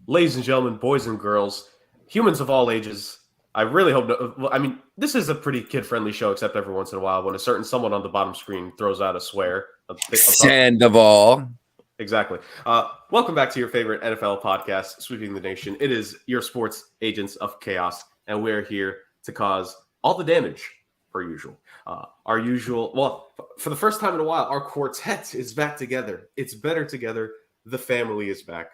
Ladies and gentlemen, boys and girls, humans of all ages, I really hope. This is a pretty kid-friendly show, except every once in a while when a certain someone on the bottom screen throws out a swear. Sandoval. Exactly. Welcome back to your favorite NFL podcast, Sweeping the Nation. It is your sports agents of chaos, and we're here to cause all the damage, per usual. For the first time in a while, our quartet is back together. It's better together. The family is back,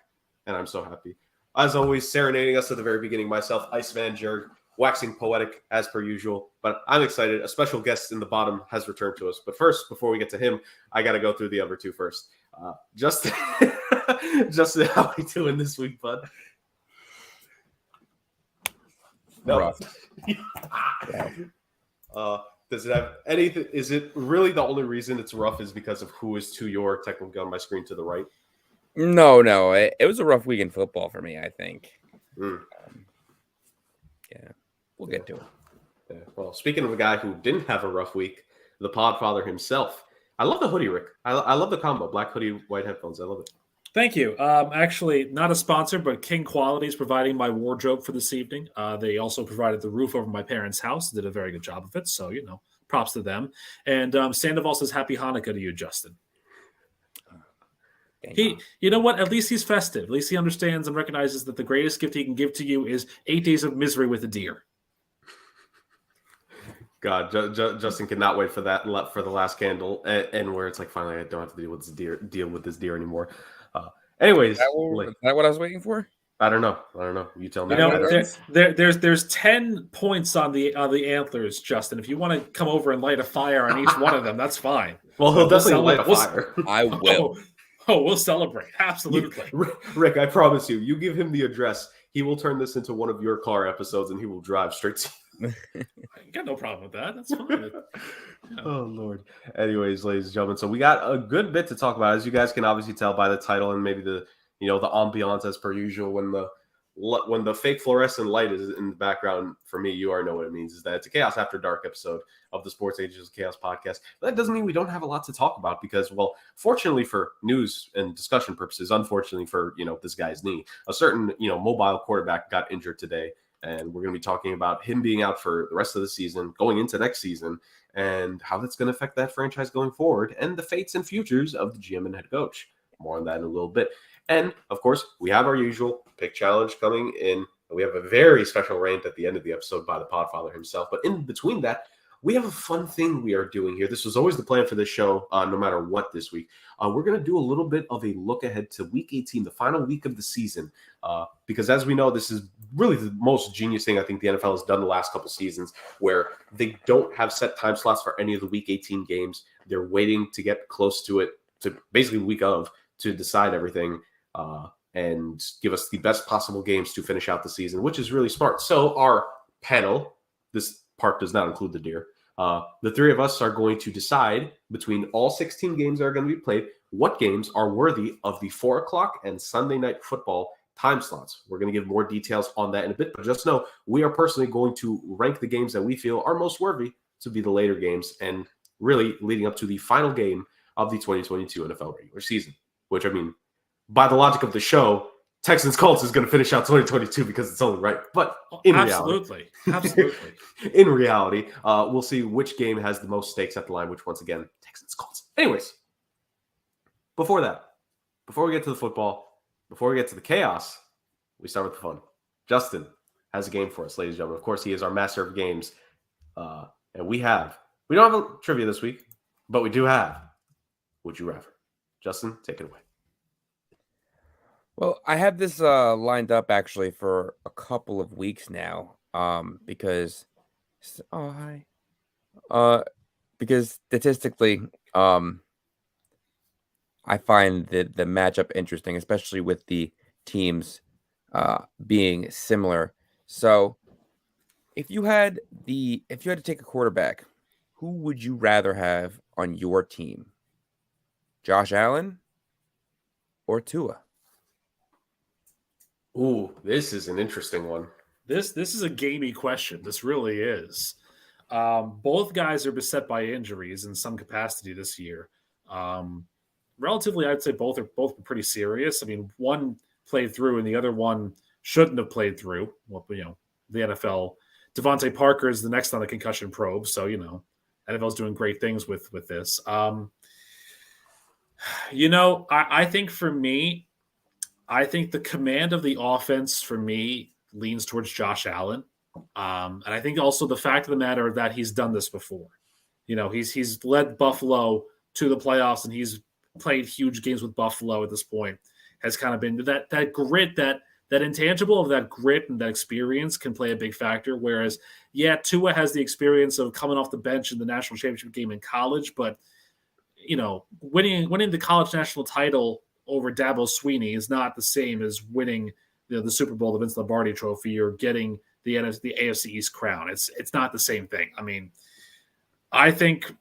and I'm so happy. As always, serenading us at the very beginning, myself, Iceman Jerg, waxing poetic as per usual. But I'm excited. A special guest in the bottom has returned to us. But first, before we get to him, I got to go through the other two first. Justin, Justin, how are you doing this week, bud? No. Rough. Does it have anything? Is it really the only reason it's rough is because of who is to your technically on my screen to the right? No. It was a rough week in football for me, I think. We'll get to it. Yeah. Well, speaking of a guy who didn't have a rough week, the Podfather himself. I love the hoodie, Rick. I love the combo. Black hoodie, white headphones. I love it. Thank you. Actually, not a sponsor, but King Quality is providing my wardrobe for this evening. They also provided the roof over my parents' house. Did a very good job of it. So, props to them. And Sandoval says happy Hanukkah to you, Justin. You know what? At least he's festive. At least he understands and recognizes that the greatest gift he can give to you is 8 days of misery with a deer. God, Justin cannot wait for that, for the last candle, and where it's like, finally, I don't have to deal with this deer anymore. Anyways, is that what I was waiting for? I don't know. You tell me. There's 10 points on the antlers, Justin. If you want to come over and light a fire on each one of them, that's fine. Well, he'll definitely light a fire. I will. We'll celebrate. Absolutely. Rick, I promise you, you give him the address, he will turn this into one of your car episodes, and he will drive straight to you. I got no problem with that. That's fine. Oh, Lord. Anyways, ladies and gentlemen, so we got a good bit to talk about. As you guys can obviously tell by the title and maybe the ambiance as per usual, when the fake fluorescent light is in the background, for me, you already know what it means, is that it's a Chaos After Dark episode of the Sports Agents of Chaos podcast. But that doesn't mean we don't have a lot to talk about because, well, fortunately for news and discussion purposes, unfortunately for, this guy's knee, a certain, mobile quarterback got injured today. And we're going to be talking about him being out for the rest of the season, going into next season, and how that's going to affect that franchise going forward, and the fates and futures of the GM and head coach. More on that in a little bit. And, of course, we have our usual pick challenge coming in. We have a very special rant at the end of the episode by the Podfather himself. But in between that, we have a fun thing we are doing here. This was always the plan for this show, no matter what this week. We're going to do a little bit of a look ahead to Week 18, the final week of the season. Because as we know, this is really the most genius thing I think the NFL has done the last couple seasons, where they don't have set time slots for any of the Week 18 games. They're waiting to get close to it, to basically the week of, to decide everything and give us the best possible games to finish out the season, which is really smart. So our panel, this part does not include the deer. The three of us are going to decide between all 16 games that are going to be played, what games are worthy of the 4 o'clock and Sunday night football time slots. We're going to give more details on that in a bit, but just know we are personally going to rank the games that we feel are most worthy to be the later games and really leading up to the final game of the 2022 NFL regular season, which, by the logic of the show, Texans-Colts is going to finish out 2022 because it's only right. But absolutely. In reality, we'll see which game has the most stakes at the line, which, once again, Texans-Colts. Anyways, before we get to the football, before we get to the chaos, we start with the fun. Justin has a game for us, ladies and gentlemen. Of course, he is our master of games. And we don't have a trivia this week, but we do have Would You Rather. Justin, take it away. Well, I have this lined up actually for a couple of weeks now, because statistically, I find the matchup interesting, especially with the teams being similar. So, if you had to take a quarterback, who would you rather have on your team? Josh Allen or Tua? Ooh, this is an interesting one. This is a gamey question. This really is. Both guys are beset by injuries in some capacity this year. Relatively, I'd say both are pretty serious. One played through and the other one shouldn't have played through. Well, the NFL. Devontae Parker is the next on the concussion probe, so NFL's doing great things with this. I think for me, I think the command of the offense for me leans towards Josh Allen. And I think also the fact of the matter that he's done this before. He's led Buffalo to the playoffs and he's played huge games with Buffalo at this point. Has kind of been that grit, that intangible of that grit and that experience can play a big factor. Whereas, Tua has the experience of coming off the bench in the national championship game in college, but winning the college national title over Dabo Swinney is not the same as winning the Super Bowl, the Vince Lombardi Trophy, or getting the AFC East crown. It's not the same thing. I mean, I think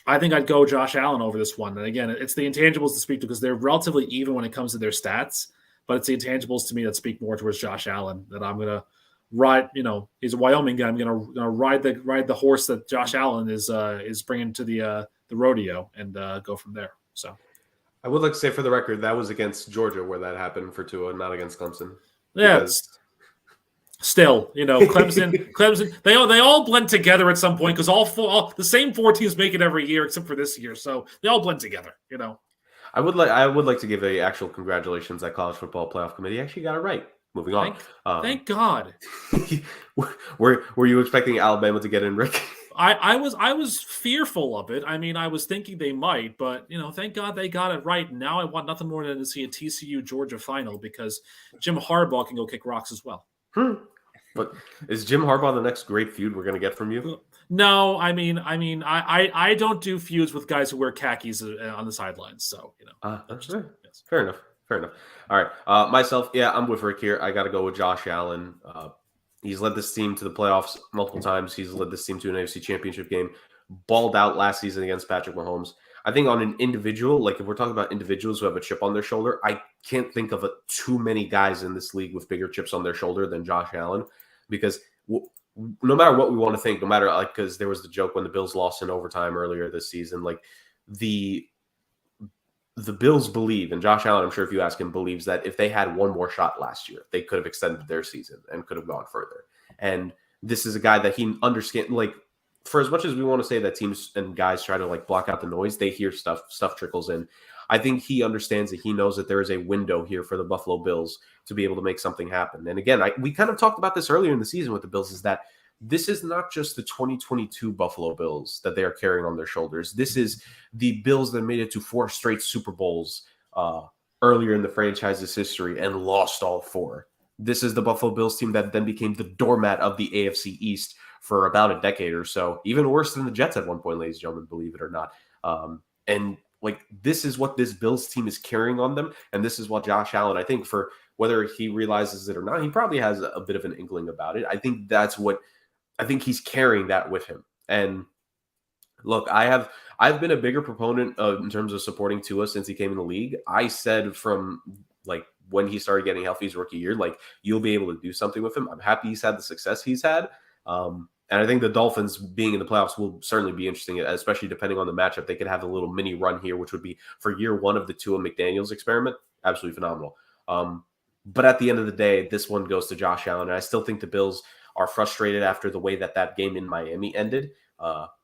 I'd go Josh Allen over this one. And again, it's the intangibles to speak to because they're relatively even when it comes to their stats, but it's the intangibles to me that speak more towards Josh Allen that I'm going to ride. He's a Wyoming guy. I'm going to ride the horse that Josh Allen is bringing to the rodeo and go from there. So I would like to say for the record, that was against Georgia where that happened for Tua, not against Clemson. Yeah. Still, Clemson, they all blend together at some point because all the same 4 teams make it every year except for this year, so they all blend together. I would like to give a actual congratulations that College Football Playoff Committee actually got it right. Moving on. Thank God. Were you expecting Alabama to get in, Rick? I was fearful of it. I mean, I was thinking they might, but thank God they got it right. Now I want nothing more than to see a TCU Georgia final because Jim Harbaugh can go kick rocks as well. But is Jim Harbaugh the next great feud we're going to get from you? No, I don't do feuds with guys who wear khakis on the sidelines. So yes. Fair enough. All right, myself, I'm with Rick here. I got to go with Josh Allen. He's led this team to the playoffs multiple times. He's led this team to an AFC Championship game. Balled out last season against Patrick Mahomes. I think on an individual, like if we're talking about individuals who have a chip on their shoulder, I can't think of too many guys in this league with bigger chips on their shoulder than Josh Allen. Because no matter what we want to think, no matter because there was the joke when the Bills lost in overtime earlier this season, like the Bills believe, and Josh Allen, I'm sure if you ask him, believes that if they had one more shot last year, they could have extended their season and could have gone further. And this is a guy that he understands, like, for as much as we want to say that teams and guys try to block out the noise, they hear stuff trickles in. I think he understands that he knows that there is a window here for the Buffalo Bills to be able to make something happen. And again, we kind of talked about this earlier in the season with the Bills, is that this is not just the 2022 Buffalo Bills that they are carrying on their shoulders. This is the Bills that made it to 4 straight Super Bowls earlier in the franchise's history and lost all 4. This is the Buffalo Bills team that then became the doormat of the AFC East for about a decade or so, even worse than the Jets at one point, ladies and gentlemen, believe it or not. And this is what this Bills team is carrying on them. And this is what Josh Allen, I think, for whether he realizes it or not, he probably has a bit of an inkling about it. I think he's carrying that with him. And look, I've been a bigger proponent in terms of supporting Tua since he came in the league. I said from when he started getting healthy his rookie year, you'll be able to do something with him. I'm happy he's had the success he's had. And I think the Dolphins being in the playoffs will certainly be interesting, especially depending on the matchup. They could have a little mini run here, which would be for year 1 of the Tua McDaniels experiment. Absolutely phenomenal. But at the end of the day, this one goes to Josh Allen. And I still think the Bills are frustrated after the way that game in Miami ended,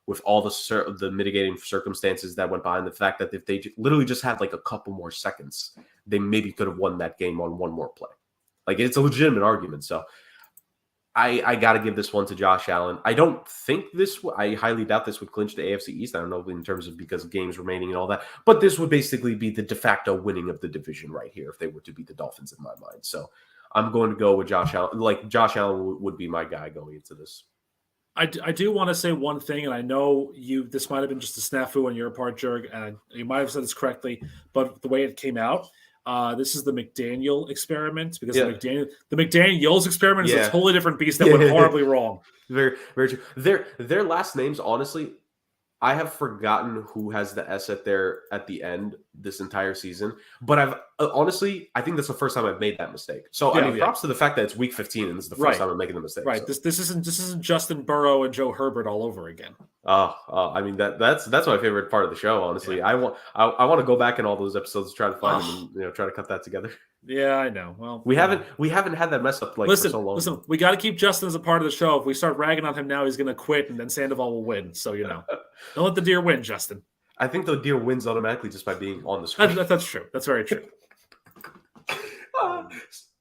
with all the mitigating circumstances that went behind the fact that if they literally just had a couple more seconds, they maybe could have won that game on one more play. It's a legitimate argument. So I got to give this one to Josh Allen. I don't think I highly doubt this would clinch the AFC East. I don't know in terms of because games remaining and all that, but this would basically be the de facto winning of the division right here if they were to beat the Dolphins in my mind. So I'm going to go with Josh Allen. Josh Allen would be my guy going into this. I do want to say one thing, and I know this might have been just a snafu on your part, Jurg, and you might have said this correctly, but the way it came out, this is the McDaniel experiment, because the McDaniels experiment is a totally different beast that went horribly wrong. Very, very true. Their last names, honestly, I have forgotten who has the S at the end, this entire season. But I've honestly, I think that's the first time I've made that mistake. So Yeah, I mean, props to the fact that it's week 15 and this is the first time I'm making the mistake. Right. So. This isn't Justin Burrow and Joe Herbert all over again. I mean that's my favorite part of the show. Honestly, I want to go back in all those episodes to try to find them and try to cut that together. Yeah, I know. Well, we haven't had that mess up for so long. Listen, we got to keep Justin as a part of the show. If we start ragging on him now, he's going to quit, and then Sandoval will win. So don't let the deer win, Justin. I think the deer wins automatically just by being on the screen. That's true. That's very true.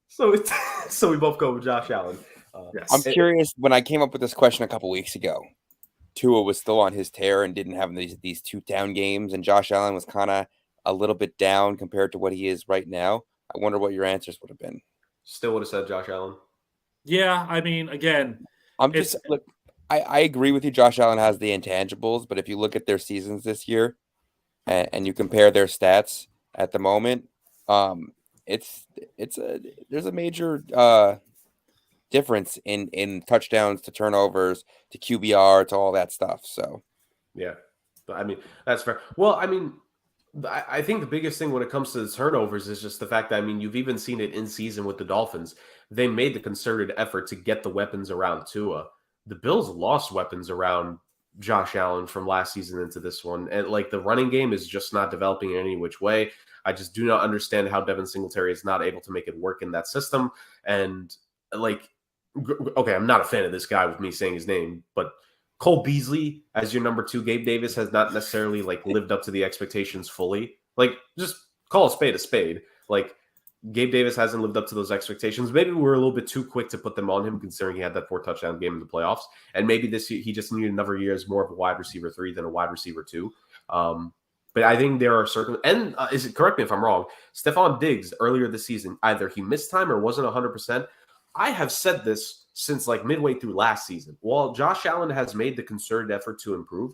So we both go with Josh Allen. Yes. I'm curious. When I came up with this question a couple weeks ago, Tua was still on his tear and didn't have these 2 down games, and Josh Allen was kind of a little bit down compared to what he is right now. I wonder what your answers would have been. Still would have said Josh Allen. Yeah, I mean, again, I agree with you. Josh Allen has the intangibles, but if you look at their seasons this year and you compare their stats at the moment, there's a major difference in touchdowns to turnovers to QBR to all that stuff. So, yeah, I mean, that's fair. Well, I mean, I think the biggest thing when it comes to the turnovers is just the fact that, I mean, you've even seen it in season with the Dolphins. They made the concerted effort to get the weapons around Tua. The Bills lost weapons around Josh Allen from last season into this one. And like the running game is just not developing in any which way. I just do not understand how Devin Singletary is not able to make it work in that system. And like, okay, I'm not a fan of this guy with me saying his name, but Cole Beasley as your number 2, Gabe Davis has not necessarily like lived up to the expectations fully. Like just call a spade. Like Gabe Davis hasn't lived up to those expectations. Maybe we're a little bit too quick to put them on him considering he had that 4 touchdown game in the playoffs. And maybe this year he just needed another year as more of a wide receiver 3 than a wide receiver 2. But I think there are certain, and correct me if I'm wrong, Stephon Diggs earlier this season, either he missed time or wasn't 100%. I have said this since like midway through last season. While Josh Allen has made the concerted effort to improve,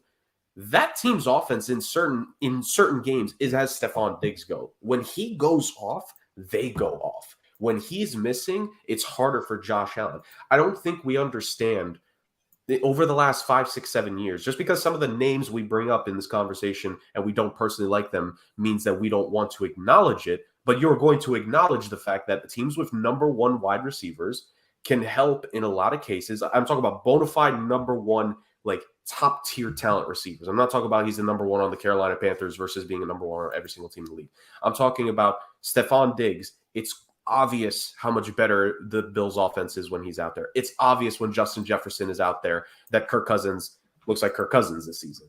that team's offense in certain games is as Stephon Diggs go. When he goes off, they go off. When he's missing, it's harder for Josh Allen. I don't think we understand over the last 5, 6, 7 years, just because some of the names we bring up in this conversation and we don't personally like them means that we don't want to acknowledge it. But you're going to acknowledge the fact that the teams with number 1 wide receivers can help in a lot of cases. I'm talking about bona fide number 1, like top tier talent receivers. I'm not talking about he's the number 1 on the Carolina Panthers versus being a number 1 on every single team in the league. I'm talking about Stephon Diggs. It's obvious how much better the Bills offense is when he's out there. It's obvious when Justin Jefferson is out there that Kirk Cousins looks like Kirk Cousins this season.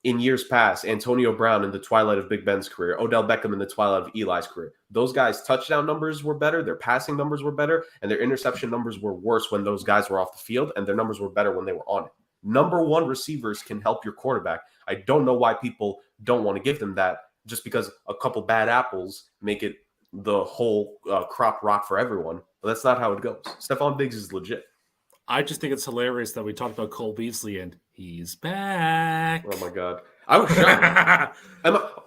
In years past, Antonio Brown in the twilight of Big Ben's career, Odell Beckham in the twilight of Eli's career. Those guys' touchdown numbers were better, their passing numbers were better, and their interception numbers were worse when those guys were off the field, and their numbers were better when they were on it. Number 1 receivers can help your quarterback. I don't know why people don't want to give them that just because a couple bad apples make it the whole crop rock for everyone. But that's not how it goes. Stephon Diggs is legit. I just think it's hilarious that we talked about Cole Beasley and he's back. Oh my God. I was shocked.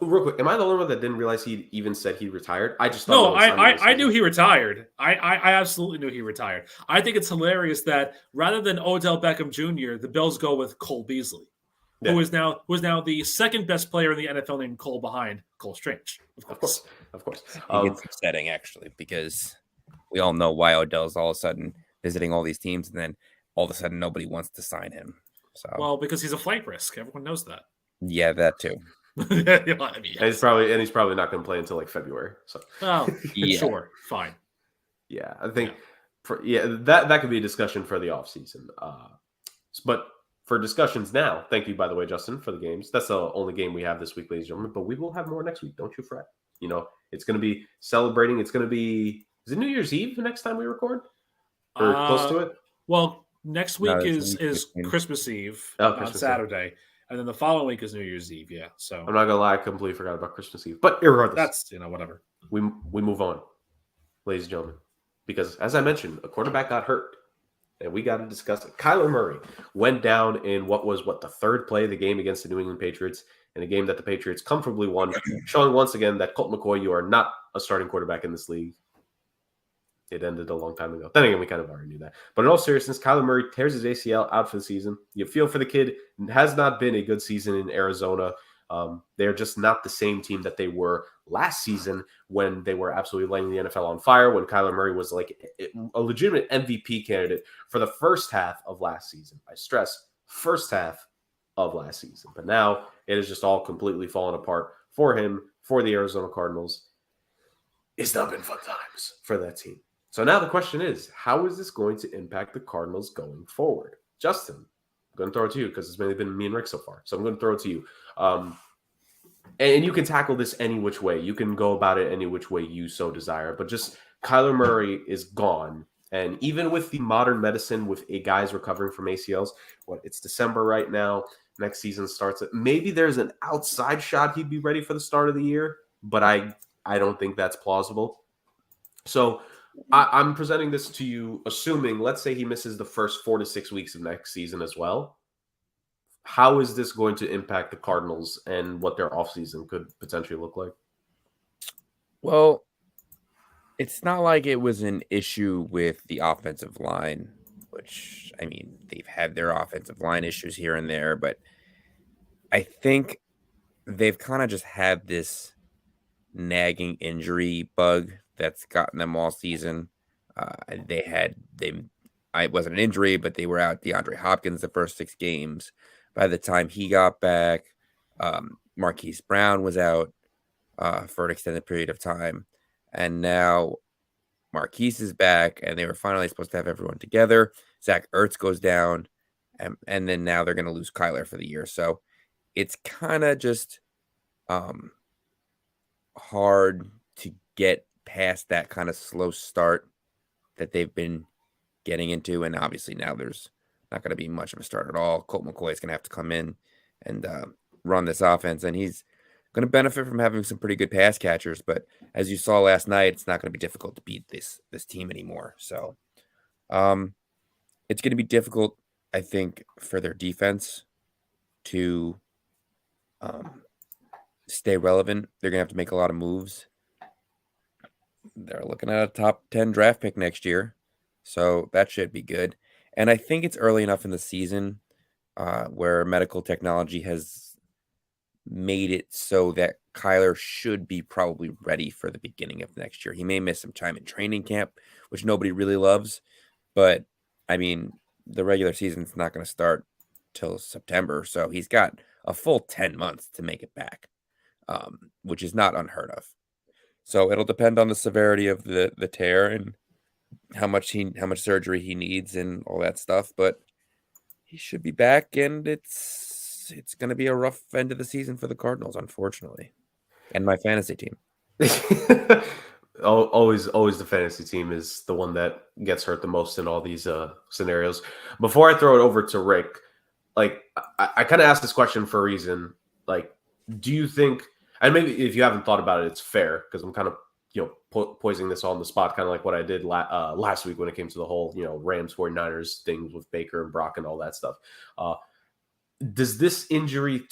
Real quick, am I the only one that didn't realize he even said he retired? I just thought I knew he retired. I absolutely knew he retired. I think it's hilarious that rather than Odell Beckham Jr., the Bills go with Cole Beasley, who is now the second best player in the NFL named Cole behind Cole Strange. Of course. It's upsetting actually because we all know why Odell's all of a sudden visiting all these teams, and then all of a sudden nobody wants to sign him. So because he's a flight risk. Everyone knows that. Yeah, that too. Yes. He's probably not going to play until like February. So sure, fine. Yeah, I think that could be a discussion for the offseason. But for discussions now, thank you, by the way, Justin, for the games. That's the only game we have this week, ladies and gentlemen. But we will have more next week. Don't you fret. It's going to be celebrating. It's going to be, is it New Year's Eve the next time we record? Or close to it? Well, next week is Christmas Eve on Saturday. And then the following week is New Year's Eve. Yeah. So I'm not going to lie. I completely forgot about Christmas Eve. But regardless. That's, whatever. We move on, ladies and gentlemen. Because as I mentioned, a quarterback got hurt. And we got to discuss it. Kyler Murray went down in what was the third play of the game against the New England Patriots, in a game that the Patriots comfortably won, showing once again that Colt McCoy, you are not a starting quarterback in this league. It ended a long time ago. Then again, we kind of already knew that. But in all seriousness, Kyler Murray tears his ACL out for the season. You feel for the kid. It has not been a good season in Arizona. They're just not the same team that they were last season when they were absolutely lighting the NFL on fire, when Kyler Murray was like a legitimate MVP candidate for the first half of last season. I stress, first half of last season. But now it has just all completely fallen apart for him, for the Arizona Cardinals. It's not been fun times for that team. So now the question is, how is this going to impact the Cardinals going forward? Justin, I'm going to throw it to you because it's mainly been me and Rick so far. So I'm going to throw it to you. And you can tackle this any which way. You can go about it any which way you so desire. But just Kyler Murray is gone. And even with the modern medicine, with guys recovering from ACLs, it's December right now. Next season starts. Maybe there's an outside shot he'd be ready for the start of the year, but I don't think that's plausible. So I'm presenting this to you, assuming, let's say he misses the first 4 to 6 weeks of next season as well. How is this going to impact the Cardinals and what their offseason could potentially look like? Well, it's not like it was an issue with the offensive line, which, I mean, they've had their offensive line issues here and there, but I think they've kind of just had this nagging injury bug that's gotten them all season. It wasn't an injury, but they were out DeAndre Hopkins the first 6 games. By the time he got back, Marquise Brown was out for an extended period of time. And now Marquise is back, and they were finally supposed to have everyone together. Zach Ertz goes down, and then now they're going to lose Kyler for the year. So it's kind of just hard to get past that kind of slow start that they've been getting into. And obviously now there's not going to be much of a start at all. Colt McCoy is going to have to come in and run this offense, and he's going to benefit from having some pretty good pass catchers. But as you saw last night, it's not going to be difficult to beat this team anymore. So it's going to be difficult, I think, for their defense to stay relevant. They're going to have to make a lot of moves. They're looking at a top 10 draft pick next year, so that should be good. And I think it's early enough in the season where medical technology has made it so that Kyler should be probably ready for the beginning of next year. He may miss some time in training camp, which nobody really loves, but I mean, the regular season's not going to start till September, so he's got a full 10 months to make it back, which is not unheard of. So it'll depend on the severity of the tear and how much surgery he needs and all that stuff, but he should be back, and it's going to be a rough end of the season for the Cardinals, unfortunately, and my fantasy team. Always the fantasy team is the one that gets hurt the most in all these scenarios. Before I throw it over to Rick, like I kind of asked this question for a reason. Like, do you think, and maybe if you haven't thought about it, it's fair because I'm kind of poising this on the spot, kind of like what I did last week when it came to the whole Rams 49ers things with Baker and Brock and all that stuff. Does this injury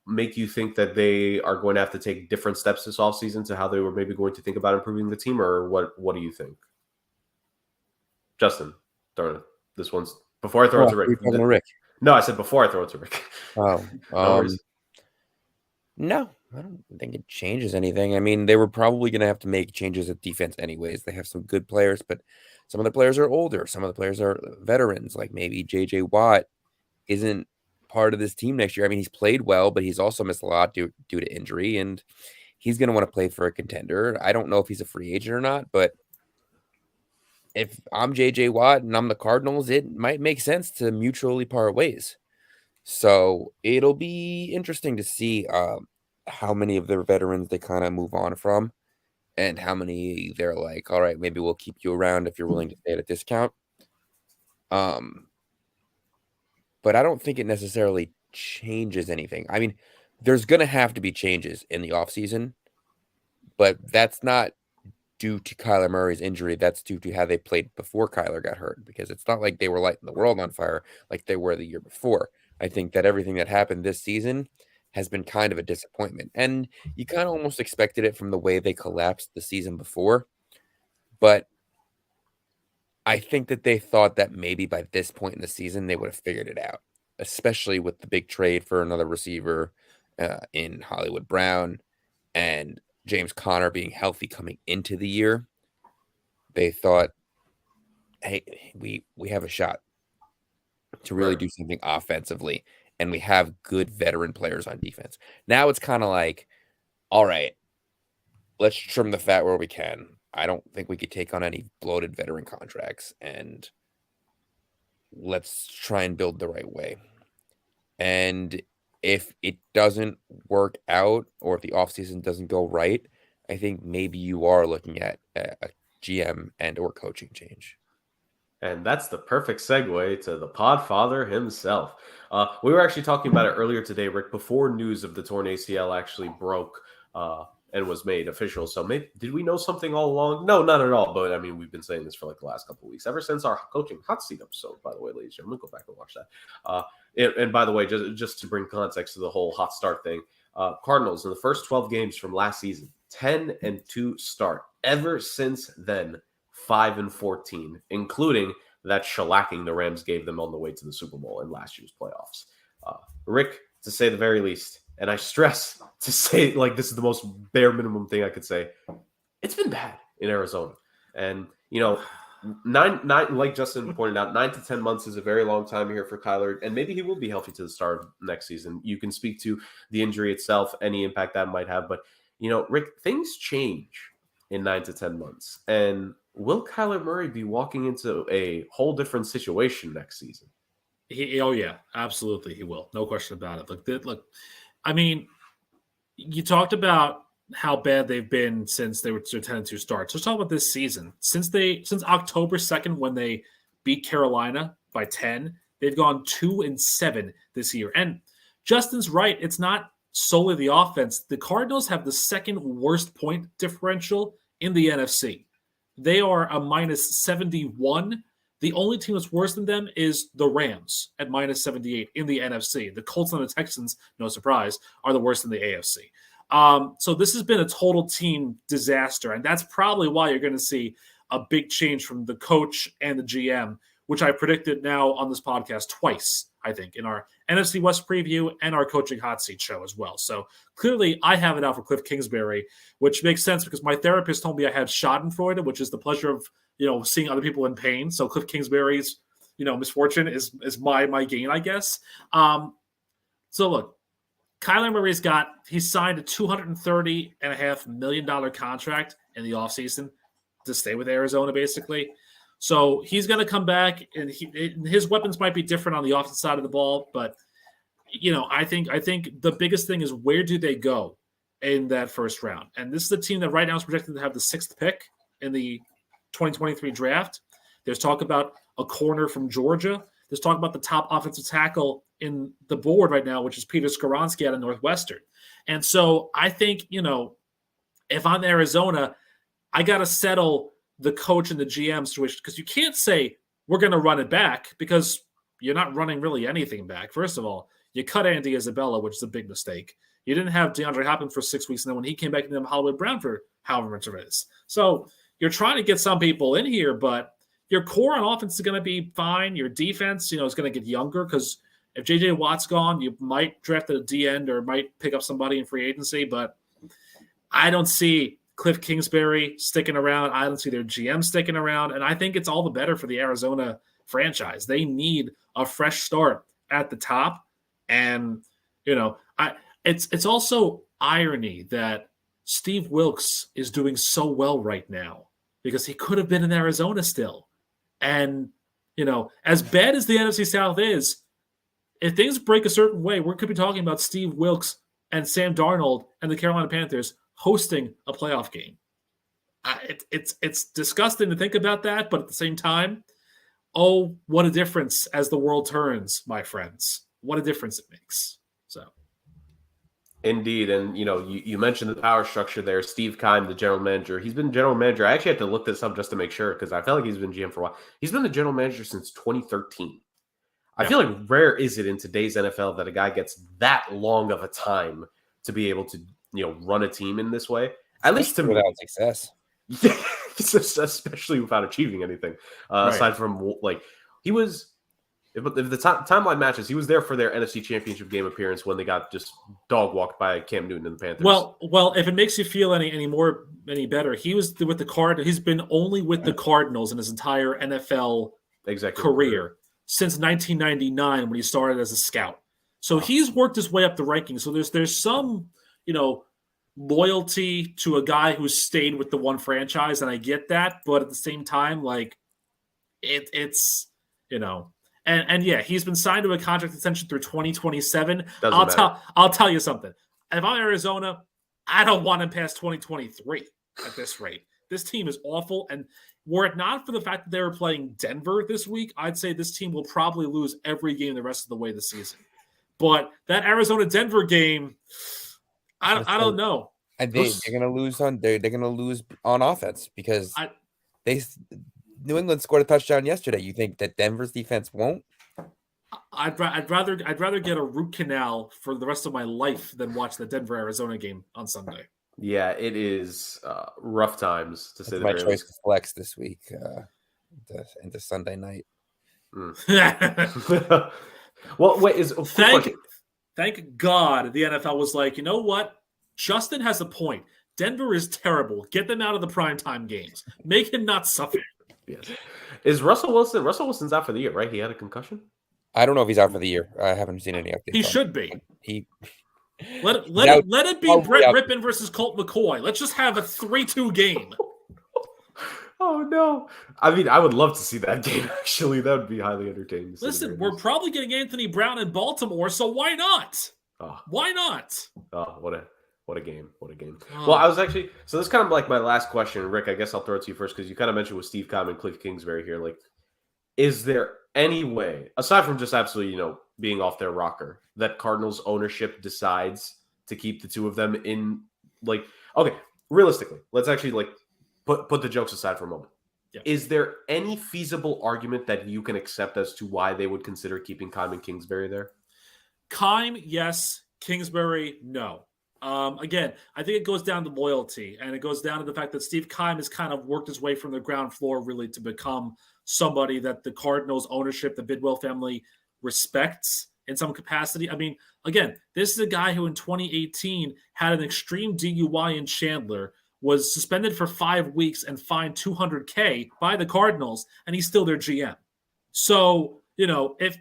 make you think that they are going to have to take different steps this offseason to how they were maybe going to think about improving the team, or what do you think? Justin, this one's before I throw it to Rick. Talking to Rick. No, I said before I throw it to Rick. Oh, no, I don't think it changes anything. I mean, they were probably going to have to make changes at defense anyways. They have some good players, but some of the players are older. Some of the players are veterans, like maybe J.J. Watt isn't part of this team next year. I mean, he's played well, but he's also missed a lot due to injury, and he's going to want to play for a contender. I don't know if he's a free agent or not, but if I'm J.J. Watt and I'm the Cardinals, it might make sense to mutually part ways. So it'll be interesting to see how many of their veterans they kind of move on from and how many they're like, all right, maybe we'll keep you around if you're willing to stay at a discount. But I don't think it necessarily changes anything. I mean, there's going to have to be changes in the offseason, but that's not due to Kyler Murray's injury. That's due to how they played before Kyler got hurt, because it's not like they were lighting the world on fire like they were the year before. I think that everything that happened this season has been kind of a disappointment, and you kind of almost expected it from the way they collapsed the season before. But I think that they thought that maybe by this point in the season, they would have figured it out, especially with the big trade for another receiver in Hollywood Brown and James Conner being healthy coming into the year, they thought, hey, we have a shot to really do something offensively, and we have good veteran players on defense. Now it's kind of like, all right, let's trim the fat where we can. I don't think we could take on any bloated veteran contracts, and let's try and build the right way. And if it doesn't work out, or if the offseason doesn't go right, I think maybe you are looking at a GM and or coaching change. And that's the perfect segue to the Podfather himself. We were actually talking about it earlier today, Rick, before news of the torn ACL actually broke and was made official. So maybe, did we know something all along? No, not at all. But I mean, we've been saying this for like the last couple of weeks, ever since our coaching hot seat episode, by the way, ladies and gentlemen. Go back and watch that. And by the way, just to bring context to the whole hot start thing, Cardinals in the first 12 games from last season, 10-2 start. Ever since then, 5-14, including that shellacking the Rams gave them on the way to the Super Bowl in last year's playoffs. Rick, to say the very least, and I stress to say, like, this is the most bare minimum thing I could say, it's been bad in Arizona. And, you know, nine, like Justin pointed out, 9 to 10 months is a very long time here for Kyler, and maybe he will be healthy to the start of next season. You can speak to the injury itself, any impact that might have, but, you know, Rick, things change in 9 to 10 months. And will Kyler Murray be walking into a whole different situation next season? Oh yeah, absolutely, he will. No question about it. Look. I mean, you talked about how bad they've been since they were 10-2 start. So let's talk about this season. Since October 2nd, when they beat Carolina by 10, they've gone 2-7 this year. And Justin's right; it's not solely the offense. The Cardinals have the second worst point differential in the NFC. They are a -71. The only team that's worse than them is the Rams at -78 in the NFC. The Colts and the Texans, no surprise, are the worst in the AFC. So this has been a total team disaster, and that's probably why you're going to see a big change from the coach and the GM, which I predicted now on this podcast twice, I think, in our NFC West preview and our coaching hot seat show as well. So clearly I have it out for Cliff Kingsbury, which makes sense because my therapist told me I had schadenfreude, which is the pleasure of, seeing other people in pain. So Cliff Kingsbury's, misfortune is my gain, I guess. So look, Kyler Murray's he's signed a $230.5 million contract in the offseason to stay with Arizona, basically. So he's going to come back, and his weapons might be different on the offensive side of the ball. But, I think the biggest thing is, where do they go in that first round? And this is a team that right now is projected to have the 6th pick in the 2023 draft. There's talk about a corner from Georgia. There's talk about the top offensive tackle in the board right now, which is Peter Skoronski out of Northwestern. And so I think, if I'm Arizona, I got to settle the coach and the GM situation, because you can't say we're going to run it back, because you're not running really anything back. First of all, you cut Andy Isabella, which is a big mistake. You didn't have DeAndre Hopkins for 6 weeks, and then when he came back, you didn't have Hollywood Brown for however much of it is. So you're trying to get some people in here, but your core on offense is going to be fine. Your defense, is going to get younger, because if J.J. Watt's gone, you might draft a D end or might pick up somebody in free agency, but I don't see Cliff Kingsbury sticking around. I don't see their GM sticking around, and I think it's all the better for the Arizona franchise. They need a fresh start at the top, and it's also irony that Steve Wilkes is doing so well right now, because he could have been in Arizona still. And, as bad as the NFC South is, if things break a certain way, we could be talking about Steve Wilkes and Sam Darnold and the Carolina Panthers hosting a playoff game. It's disgusting to think about that, but at the same time, oh, what a difference as the world turns, my friends. What a difference it makes. So, indeed. And, you mentioned the power structure there. Steve Keim, the general manager, he's been general manager. I actually had to look this up just to make sure, because I felt like he's been GM for a while. He's been the general manager since 2013. I feel like rare is it in today's NFL that a guy gets that long of a time to be able to, run a team in this way. At least to without success. Especially without achieving anything. Aside from, he was if the timeline matches, he was there for their NFC Championship game appearance when they got just dog walked by Cam Newton and the Panthers. Well, if it makes you feel any better, he was with the Cardinals. He's been only with the Cardinals in his entire NFL career since 1999 when he started as a scout. So he's worked his way up the rankings. So there's some, loyalty to a guy who's stayed with the one franchise, and I get that, but at the same time, like it's and yeah, he's been signed to a contract extension through 2027. I'll tell you something. If I'm Arizona, I don't want him past 2023 at this rate. This team is awful, and were it not for the fact that they were playing Denver this week, I'd say this team will probably lose every game the rest of the way this season. But that Arizona-Denver game, I don't know. And they're gonna lose on offense because New England scored a touchdown yesterday. You think that Denver's defense won't? I'd rather get a root canal for the rest of my life than watch the Denver-Arizona game on Sunday. Yeah, it is rough times to say the my very choice least. to flex this week into Sunday night. Well, wait, thank God the NFL was like, you know what? Justin has a point. Denver is terrible. Get them out of the primetime games. Make him not suffer. Yes. Is Russell Wilson? Russell Wilson's out for the year, right? He had a concussion. I don't know if he's out for the year. I haven't seen any updates. He should be. Let Now- it be Brett Rippon versus Colt McCoy. Let's just have a 3-2 game. Oh no! I mean, I would love to see that game. Actually, that would be highly entertaining. Listen, we're probably getting Anthony Brown in Baltimore, so why not? Why not? Oh, what a game! What a game! Well, I was actually this is kind of like my last question, Rick. I guess I'll throw it to you first because you kind of mentioned with Steve Keim and Cliff Kingsbury here. Like, is there any way, aside from just absolutely, being off their rocker, that Cardinals ownership decides to keep the two of them in? Like, okay, realistically, let's actually put the jokes aside for a moment. Yeah. Is there any feasible argument that you can accept as to why they would consider keeping Keim and Kingsbury there? Keim, yes. Kingsbury, no. Again, I think it goes down to loyalty, and it goes down to the fact that Steve Keim has kind of worked his way from the ground floor really to become somebody that the Cardinals ownership, the Bidwell family, respects in some capacity. I mean, again, this is a guy who in 2018 had an extreme DUI in Chandler, was suspended for 5 weeks and fined $200K by the Cardinals, and he's still their GM. So, if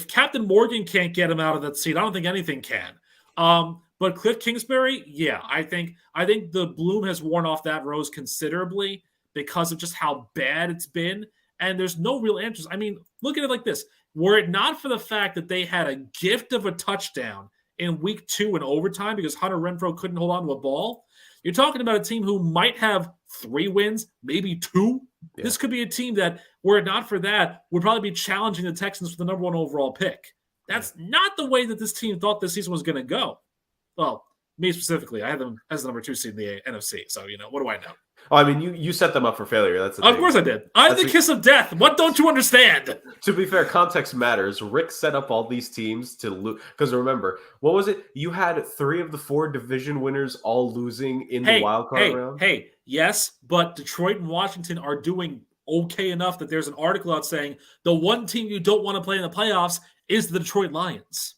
Captain Morgan can't get him out of that seat, I don't think anything can. But Cliff Kingsbury, yeah, I think the bloom has worn off that rose considerably because of just how bad it's been, and there's no real answers. I mean, look at it like this. Were it not for the fact that they had a gift of a touchdown in week 2 in overtime because Hunter Renfrow couldn't hold on to a ball, you're talking about a team who might have 3 wins, maybe 2. Yeah. This could be a team that, were it not for that, would probably be challenging the Texans for the number 1 overall pick. That's not the way that this team thought this season was going to go. Well, me specifically, I had them as the number 2 seed in the NFC. So, what do I know? Oh, I mean, you set them up for failure. That's the thing. Of course I did. I'm the kiss of death. What don't you understand? To be fair, context matters. Rick set up all these teams to lose. Because remember, what was it? You had 3 of the 4 division winners all losing in the wild card round. Yes, but Detroit and Washington are doing okay enough that there's an article out saying the one team you don't want to play in the playoffs is the Detroit Lions.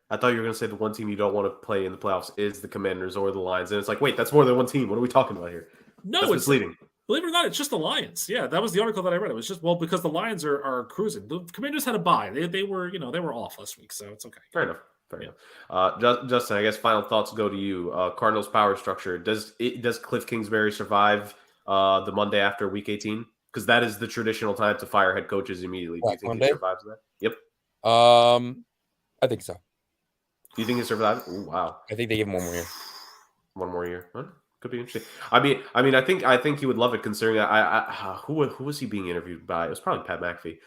I thought you were going to say the one team you don't want to play in the playoffs is the Commanders or the Lions. And it's like, wait, that's more than one team. What are we talking about here? No, it's misleading. Believe it or not, it's just the Lions. Yeah, that was the article that I read. It was just, because the Lions are cruising. The Commanders had a bye. They were off last week, so it's okay. Fair enough. Justin, I guess final thoughts go to you. Cardinals power structure. Does Cliff Kingsbury survive the Monday after Week 18? Because that is the traditional time to fire head coaches immediately. Do you think he survives that? Yep. I think so. Do you think he survives? Ooh, wow. I think they give him 1 more year. 1 more year. Huh? Could be interesting. I mean, I think he would love it considering that who was he being interviewed by? It was probably Pat McAfee.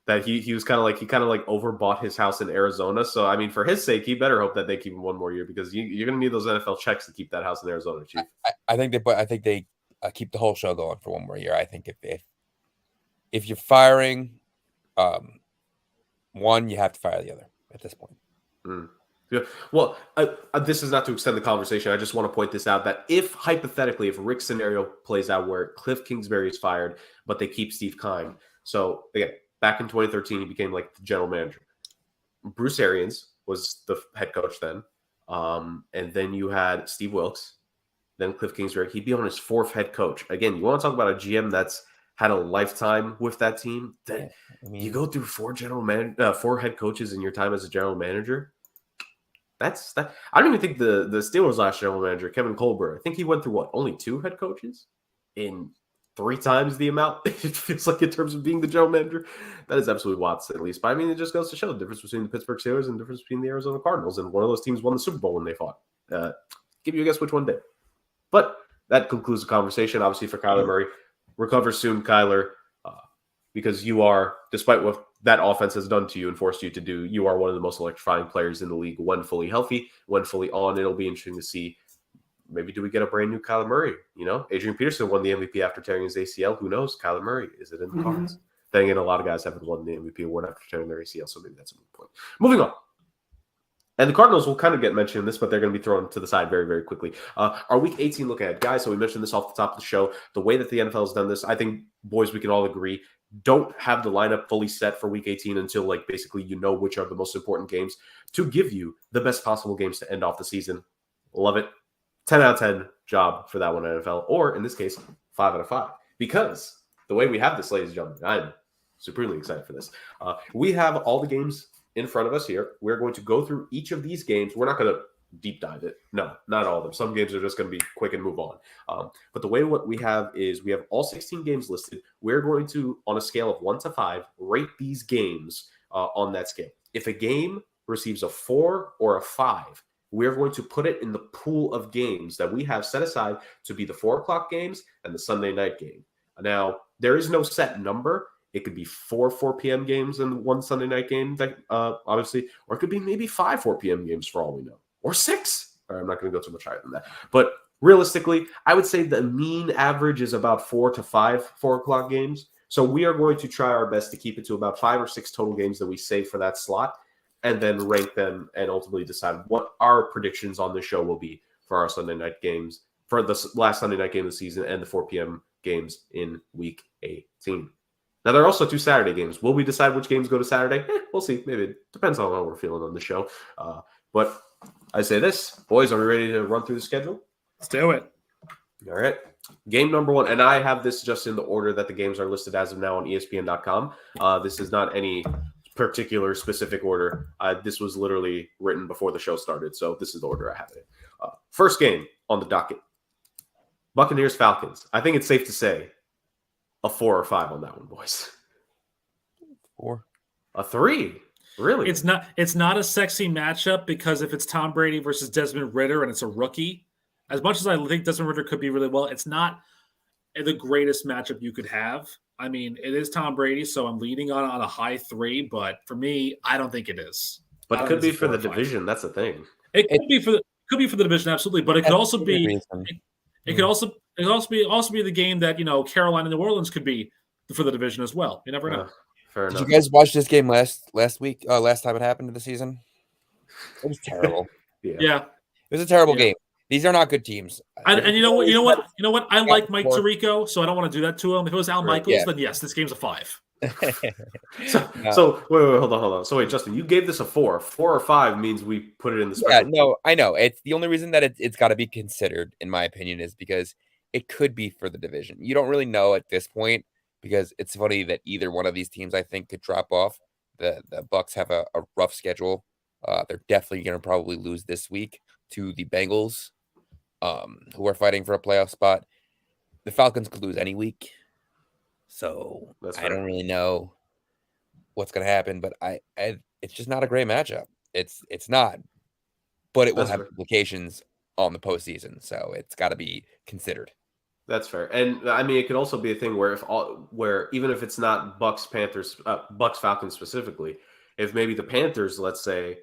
That he was kind of like overbought his house in Arizona. So I mean, for his sake, he better hope that they keep him 1 more year because you're going to need those NFL checks to keep that house in Arizona, Chief. I think they keep the whole show going for 1 more year. I think if you're firing one, you have to fire the other at this point. Yeah. Well, this is not to extend the conversation. I just want to point this out that if hypothetically, if Rick's scenario plays out where Cliff Kingsbury is fired, but they keep Steve Keim. So again, back in 2013, he became like the general manager. Bruce Arians was the head coach then. And then you had Steve Wilkes, then Cliff Kingsbury. He'd be on his fourth head coach. Again, you want to talk about a GM that's had a lifetime with that team? That you go through four head coaches in your time as a general manager. That's that. I don't even think the Steelers' last general manager, Kevin Colbert, I think he went through what, only 2 head coaches in 3 times the amount it feels like in terms of being the general manager. That is absolutely wild, at least. But I mean, it just goes to show the difference between the Pittsburgh Steelers and the difference between the Arizona Cardinals. And one of those teams won the Super Bowl when they fought. Give you a guess which one did. But that concludes the conversation. Obviously, for Kyler Murray, recover soon, Kyler, because you are, despite what that offense has done to you and forced you to do, you are one of the most electrifying players in the league when fully healthy, when fully on. It'll be interesting to see. Maybe do we get a brand new Kyler Murray? You know, Adrian Peterson won the MVP after tearing his ACL. Who knows? Kyler Murray, is it in the cards? Then again, a lot of guys haven't won the MVP award after tearing their ACL, so maybe that's a moot point. Moving on. And the Cardinals will kind of get mentioned in this, but they're going to be thrown to the side very, very quickly. Our Week 18 look ahead, guys. So we mentioned this off the top of the show. The way that the NFL has done this, I think, boys, we can all agree, don't have the lineup fully set for Week 18 until, like, basically you know which are the most important games to give you the best possible games to end off the season. Love it. 10 out of 10 job for that one, NFL. Or, in this case, 5 out of 5. Because the way we have this, ladies and gentlemen, I'm supremely excited for this. We have all the games in front of us here. We're going to go through each of these games. We're not going to deep dive it. No, not all of them. Some games are just going to be quick and move on. But the way what we have is we have all 16 games listed. We're going to, on a scale of 1 to 5, rate these games on that scale. If a game receives a 4 or a 5, we're going to put it in the pool of games that we have set aside to be the 4 o'clock games and the Sunday night game. Now, there is no set number. It could be 4 p.m. games and 1 Sunday night game, that obviously, or it could be maybe 5 4 p.m. games for all we know, or 6. All right, I'm not going to go too much higher than that. But realistically, I would say the mean average is about 4 to 5 4 o'clock games. So we are going to try our best to keep it to about 5 or 6 total games that we save for that slot, and then rank them and ultimately decide what our predictions on the show will be for our Sunday night games, for the last Sunday night game of the season and the 4 p.m. games in Week 18. Now, there are also 2 Saturday games. Will we decide which games go to Saturday? We'll see. Maybe it depends on how we're feeling on the show. But I say this. Boys, are we ready to run through the schedule? Let's do it. All right. Game number 1, and I have this just in the order that the games are listed as of now on ESPN.com. This is not any particular specific order. This was literally written before the show started, so this is the order I have it in. First game on the docket, Buccaneers-Falcons. I think it's safe to say a 4 or 5 on that one, boys. 4. A 3? Really? It's not a sexy matchup because if it's Tom Brady versus Desmond Ridder and it's a rookie, as much as I think Desmond Ridder could be really well, it's not the greatest matchup you could have. I mean, it is Tom Brady, so I'm leading on a high 3, but for me, I don't think it is. But it could be for the division. That's the thing. It could be for the division, absolutely. But it could also be it could also be the game that, you know, Carolina and New Orleans could be for the division as well. You never know. Fair enough. Did you guys watch this game last week? Last time it happened to the season? It was terrible. Yeah. It was a terrible game. These are not good teams. And you know what? I like Mike Tirico, so I don't want to do that to him. If it was Al Michaels, then yes, this game's a 5. So wait, hold on. So wait, Justin, you gave this a 4. 4 or 5 means we put it in the special. Yeah, no, I know. It's the only reason that it's got to be considered, in my opinion, is because it could be for the division. You don't really know at this point, because it's funny that either one of these teams, I think, could drop off. The Bucs have a rough schedule. They're definitely going to probably lose this week to the Bengals, who are fighting for a playoff spot. The Falcons could lose any week. So I don't really know what's going to happen, but it's just not a great matchup. It's not, but it will have implications on the postseason, so it's got to be considered. That's fair, and I mean it could also be a thing where even if it's not Bucs Falcons specifically, if maybe the Panthers, let's say,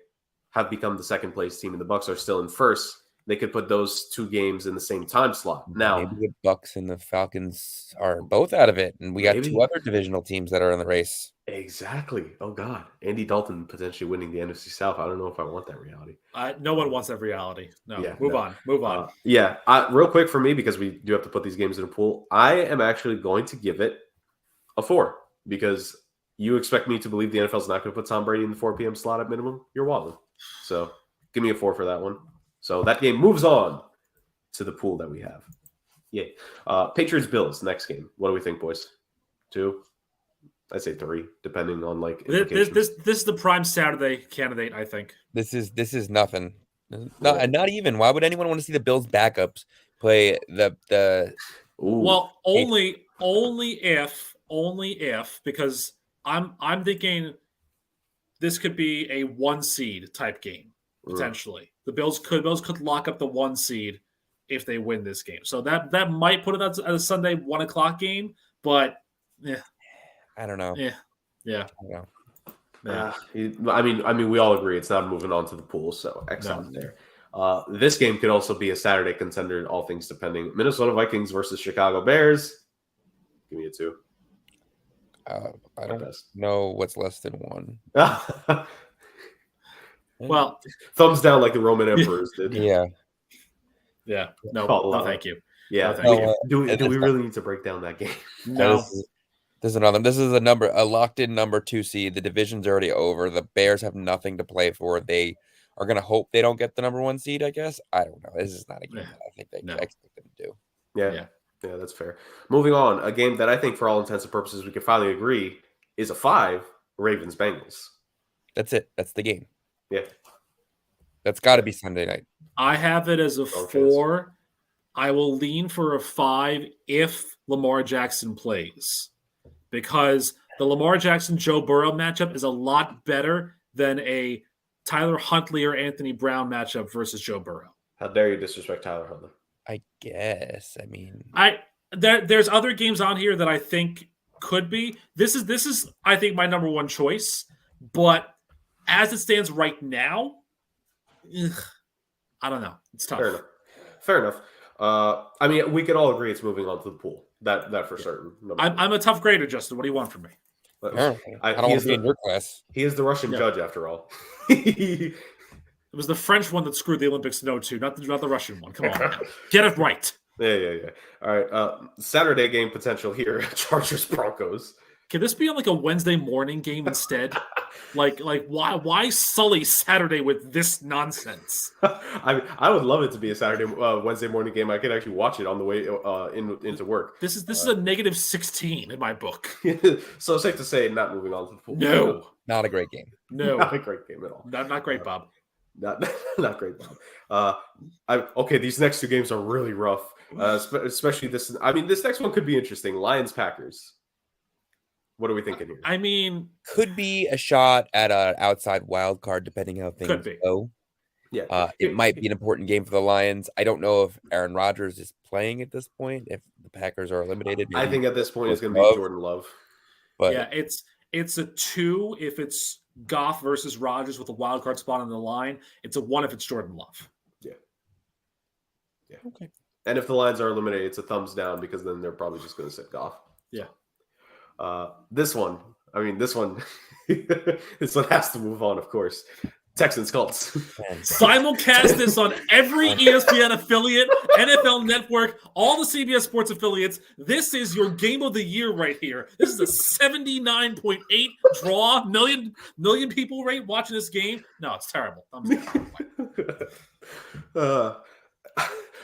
have become the second place team and the Bucs are still in first, they could put those 2 games in the same time slot. Now, maybe the Bucs and the Falcons are both out of it, and we got 2 other divisional teams that are in the race. Exactly. Oh God, Andy Dalton potentially winning the NFC South. I don't know if I want that reality. No one wants that reality. No. Yeah, move on. Real quick for me, because we do have to put these games in a pool. I am actually going to give it a 4 because You expect me to believe the NFL's not going to put Tom Brady in the 4 p.m. slot at minimum? You're wilding. So give me a 4 for that one. So that game moves on to the pool that we have. Yeah. Patriots-Bills, next game. What do we think, boys? 2? I'd say 3, depending on this is the prime Saturday candidate, I think. This is nothing. Not even. Why would anyone want to see the Bills backups play the Ooh. Well, only if because I'm thinking this could be a 1 seed type game potentially. The Bills could lock up the 1 seed if they win this game. So that might put it as a Sunday 1 o'clock game, but yeah. I don't know. Yeah. I don't know. I mean, we all agree it's not moving on to the pool, so X out there. This game could also be a Saturday contender, all things depending. Minnesota Vikings versus Chicago Bears. Give me a 2. I don't know what's less than 1. Well, thumbs down like the Roman emperors did. Yeah. No, thank you. Yeah. No, thank you. Do we really need to break down that game? No. This is a locked in number 2 seed. The division's already over. The Bears have nothing to play for. They are going to hope they don't get the number 1 seed, I guess. I don't know. This is not a game that I think they expect them to do. Yeah, that's fair. Moving on, a game that I think for all intents and purposes we can finally agree is a 5, Ravens-Bengals. That's it. That's the game. Yeah. That's got to be Sunday night. I have it as a 4. I will lean for a 5 if Lamar Jackson plays. Because the Lamar Jackson-Joe Burrow matchup is a lot better than a Tyler Huntley or Anthony Brown matchup versus Joe Burrow. How dare you disrespect Tyler Huntley? I guess. I mean, there's other games on here that I think could be. This is I think my number 1 choice, but as it stands right now, I don't know. It's tough. Fair enough. I mean, we could all agree it's moving on to the pool. That for certain. I'm a tough grader, Justin. What do you want from me? I don't want to be in your class. He is the Russian judge, after all. It was the French one that screwed the Olympics in 02, not the Russian one. Come on, get it right. Yeah. All right. Saturday game potential here: Chargers-Broncos. Can this be on like a Wednesday morning game instead? like why sully Saturday with this nonsense? I would love it to be a Wednesday morning game. I could actually watch it on the way into work. This is a -16 in my book. So safe to say, not moving on to the pool. No, not a great game. No, not a great game at all. Not great, Bob. Not great, Bob. Okay, these next 2 games are really rough. Especially this. I mean, this next one could be interesting. Lions-Packers. What are we thinking here? I mean, could be a shot at an outside wild card, depending how things go. Yeah, it might be an important game for the Lions. I don't know if Aaron Rodgers is playing at this point. If the Packers are eliminated, I think at this point it's going to be Jordan Love. But yeah, it's a 2 if it's Goff versus Rodgers with a wild card spot on the line. It's a 1 if it's Jordan Love. Yeah. Okay. And if the Lions are eliminated, it's a thumbs down because then they're probably just going to sit Goff. Yeah. This one this one has to move on, of course. Texans Colts. Simulcast this on every ESPN affiliate, NFL Network, all the CBS Sports affiliates. This is your game of the year right here. This is a 79.8 draw. Million people watching this game. No, it's terrible.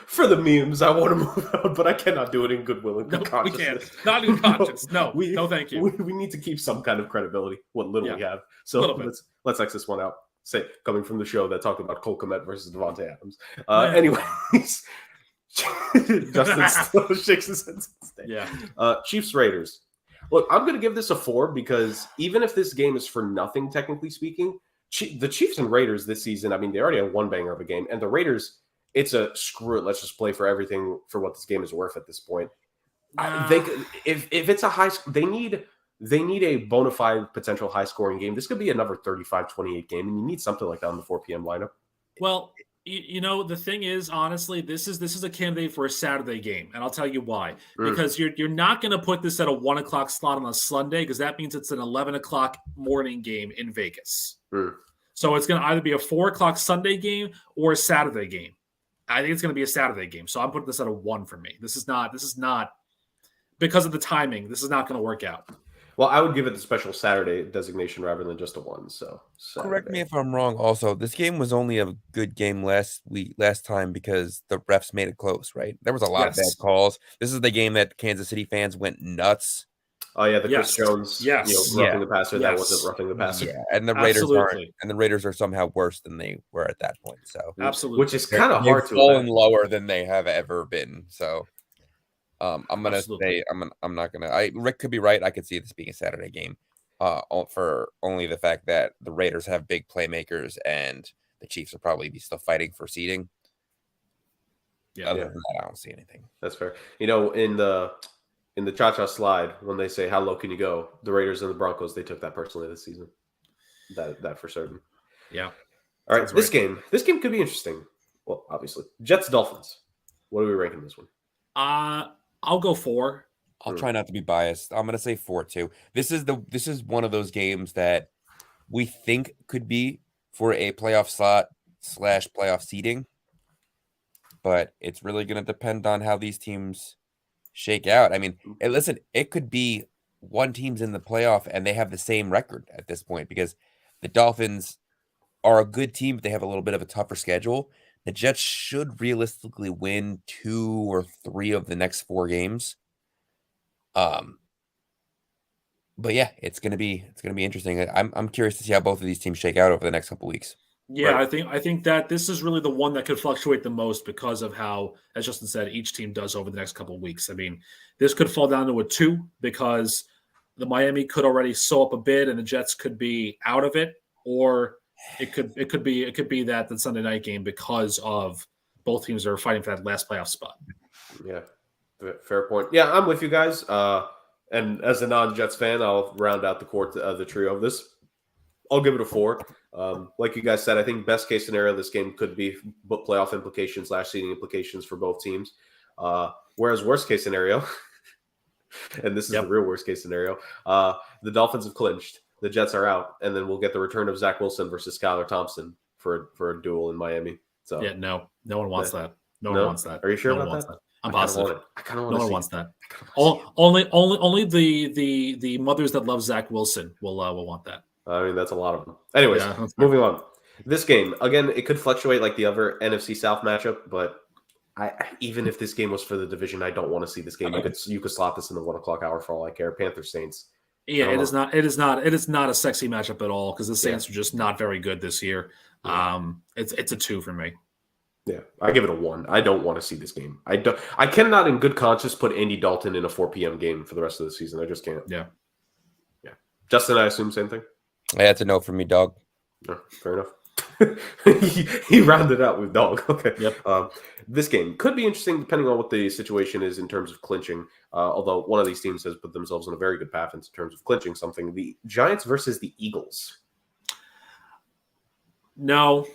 For the memes, I want to move on, but I cannot do it in goodwill and good conscience. We can't. Not in conscience. No, thank you. We need to keep some kind of credibility, what little we have. So let's X this one out. Say, coming from the show that talked about Cole Kmet versus Devontae Adams. Anyways, Justin still shakes his head. Yeah. Chiefs-Raiders. Look, I'm going to give this a 4 because even if this game is for nothing, technically speaking, the Chiefs and Raiders this season, I mean, they already had one banger of a game. And the Raiders, it's a screw it. Let's just play for everything for what this game is worth at this point. If it's a high, they need a bona fide potential high scoring game. This could be another 35-28 game, and you need something like that on the 4 p.m. lineup. Well, the thing is, honestly, this is a candidate for a Saturday game, and I'll tell you why. Because you're not going to put this at a 1 o'clock slot on a Sunday, because that means it's an 11 o'clock morning game in Vegas. So it's going to either be a 4 o'clock Sunday game or a Saturday game. I think it's going to be a Saturday game. So I'm putting this at a 1 for me. This is not because of the timing. This is not going to work out. Well, I would give it the special Saturday designation rather than just a one. So Correct me Saturday. if I'm wrong. Also, this game was only a good game last time because the refs made it close, right? There was a lot of bad Yes. calls. This is the game that Kansas City fans went nuts. Oh yeah, the Chris Yes. Jones, Yes. roughing the passer. That wasn't Yes. roughing the passer. Yeah, and the Raiders aren't, Absolutely. and the Raiders are somehow worse than they were at that point. So Absolutely. Which is kind of they've hard to fallen imagine. lower than they have ever been. So I'm gonna Absolutely. say I'm not gonna. Rick could be right. I could see this being a Saturday game, for only the fact that the Raiders have big playmakers and the Chiefs will probably be still fighting for seeding. Yeah. Other than that, I don't see anything. That's fair. In the cha-cha slide, when they say how low can you go, the Raiders and the Broncos, they took that personally this season. That for certain. Yeah. All right, Sounds this game could be interesting. Well, obviously, Jets Dolphins. What are we ranking this one? I'll go 4. I'll try not to be biased. I'm gonna say 4-2. This is one of those games that we think could be for a playoff slot / playoff seeding, but it's really gonna depend on how these teams shake out. I mean, listen, it could be one team's in the playoff and they have the same record at this point because the Dolphins are a good team, but they have a little bit of a tougher schedule. The Jets should realistically win 2 or 3 of the next 4 games. But yeah, it's gonna be interesting. I'm curious to see how both of these teams shake out over the next couple weeks. Yeah, Right. I think that this is really the one that could fluctuate the most because of how, as Justin said, each team does over the next couple of weeks. I mean, this could fall down to a 2 because the Miami could already sew up a bid and the Jets could be out of it, or it could be that the Sunday night game because of both teams are fighting for that last playoff spot. Yeah, fair point. Yeah, I'm with you guys. And as a non-Jets fan, I'll round out the trio of this. I'll give it a 4. Like you guys said, I think best case scenario, this game could be playoff implications / seeding implications for both teams. Whereas worst case scenario, and this is the real worst case scenario, the Dolphins have clinched, the Jets are out, and then we'll get the return of Zach Wilson versus Skylar Thompson for a dual in Miami. So Yeah, no one wants that. No one wants that. Are you sure No about one wants that? I'm positive. I kind of No want one to wants see that. it. Only the mothers that love Zach Wilson will want that. I mean, that's a lot of them. Anyways, Yeah, moving on. This game, again, it could fluctuate like the other NFC South matchup, but even if this game was for the division, I don't want to see this game. You could slot this in the 1 o'clock hour for all I care. Panthers Saints. Yeah, it is not a sexy matchup at all because the Saints are just not very good this year. It's a 2 for me. Yeah, I give it a 1. I don't want to see this game. I cannot in good conscience put Andy Dalton in a 4 p.m. game for the rest of the season. I just can't. Yeah. Justin, I assume same thing? Yeah, it's a no for me, dog. No, fair enough. he rounded out with dog. Okay. Yep. This game could be interesting depending on what the situation is in terms of clinching. Although one of these teams has put themselves on a very good path in terms of clinching something. The Giants versus the Eagles. No,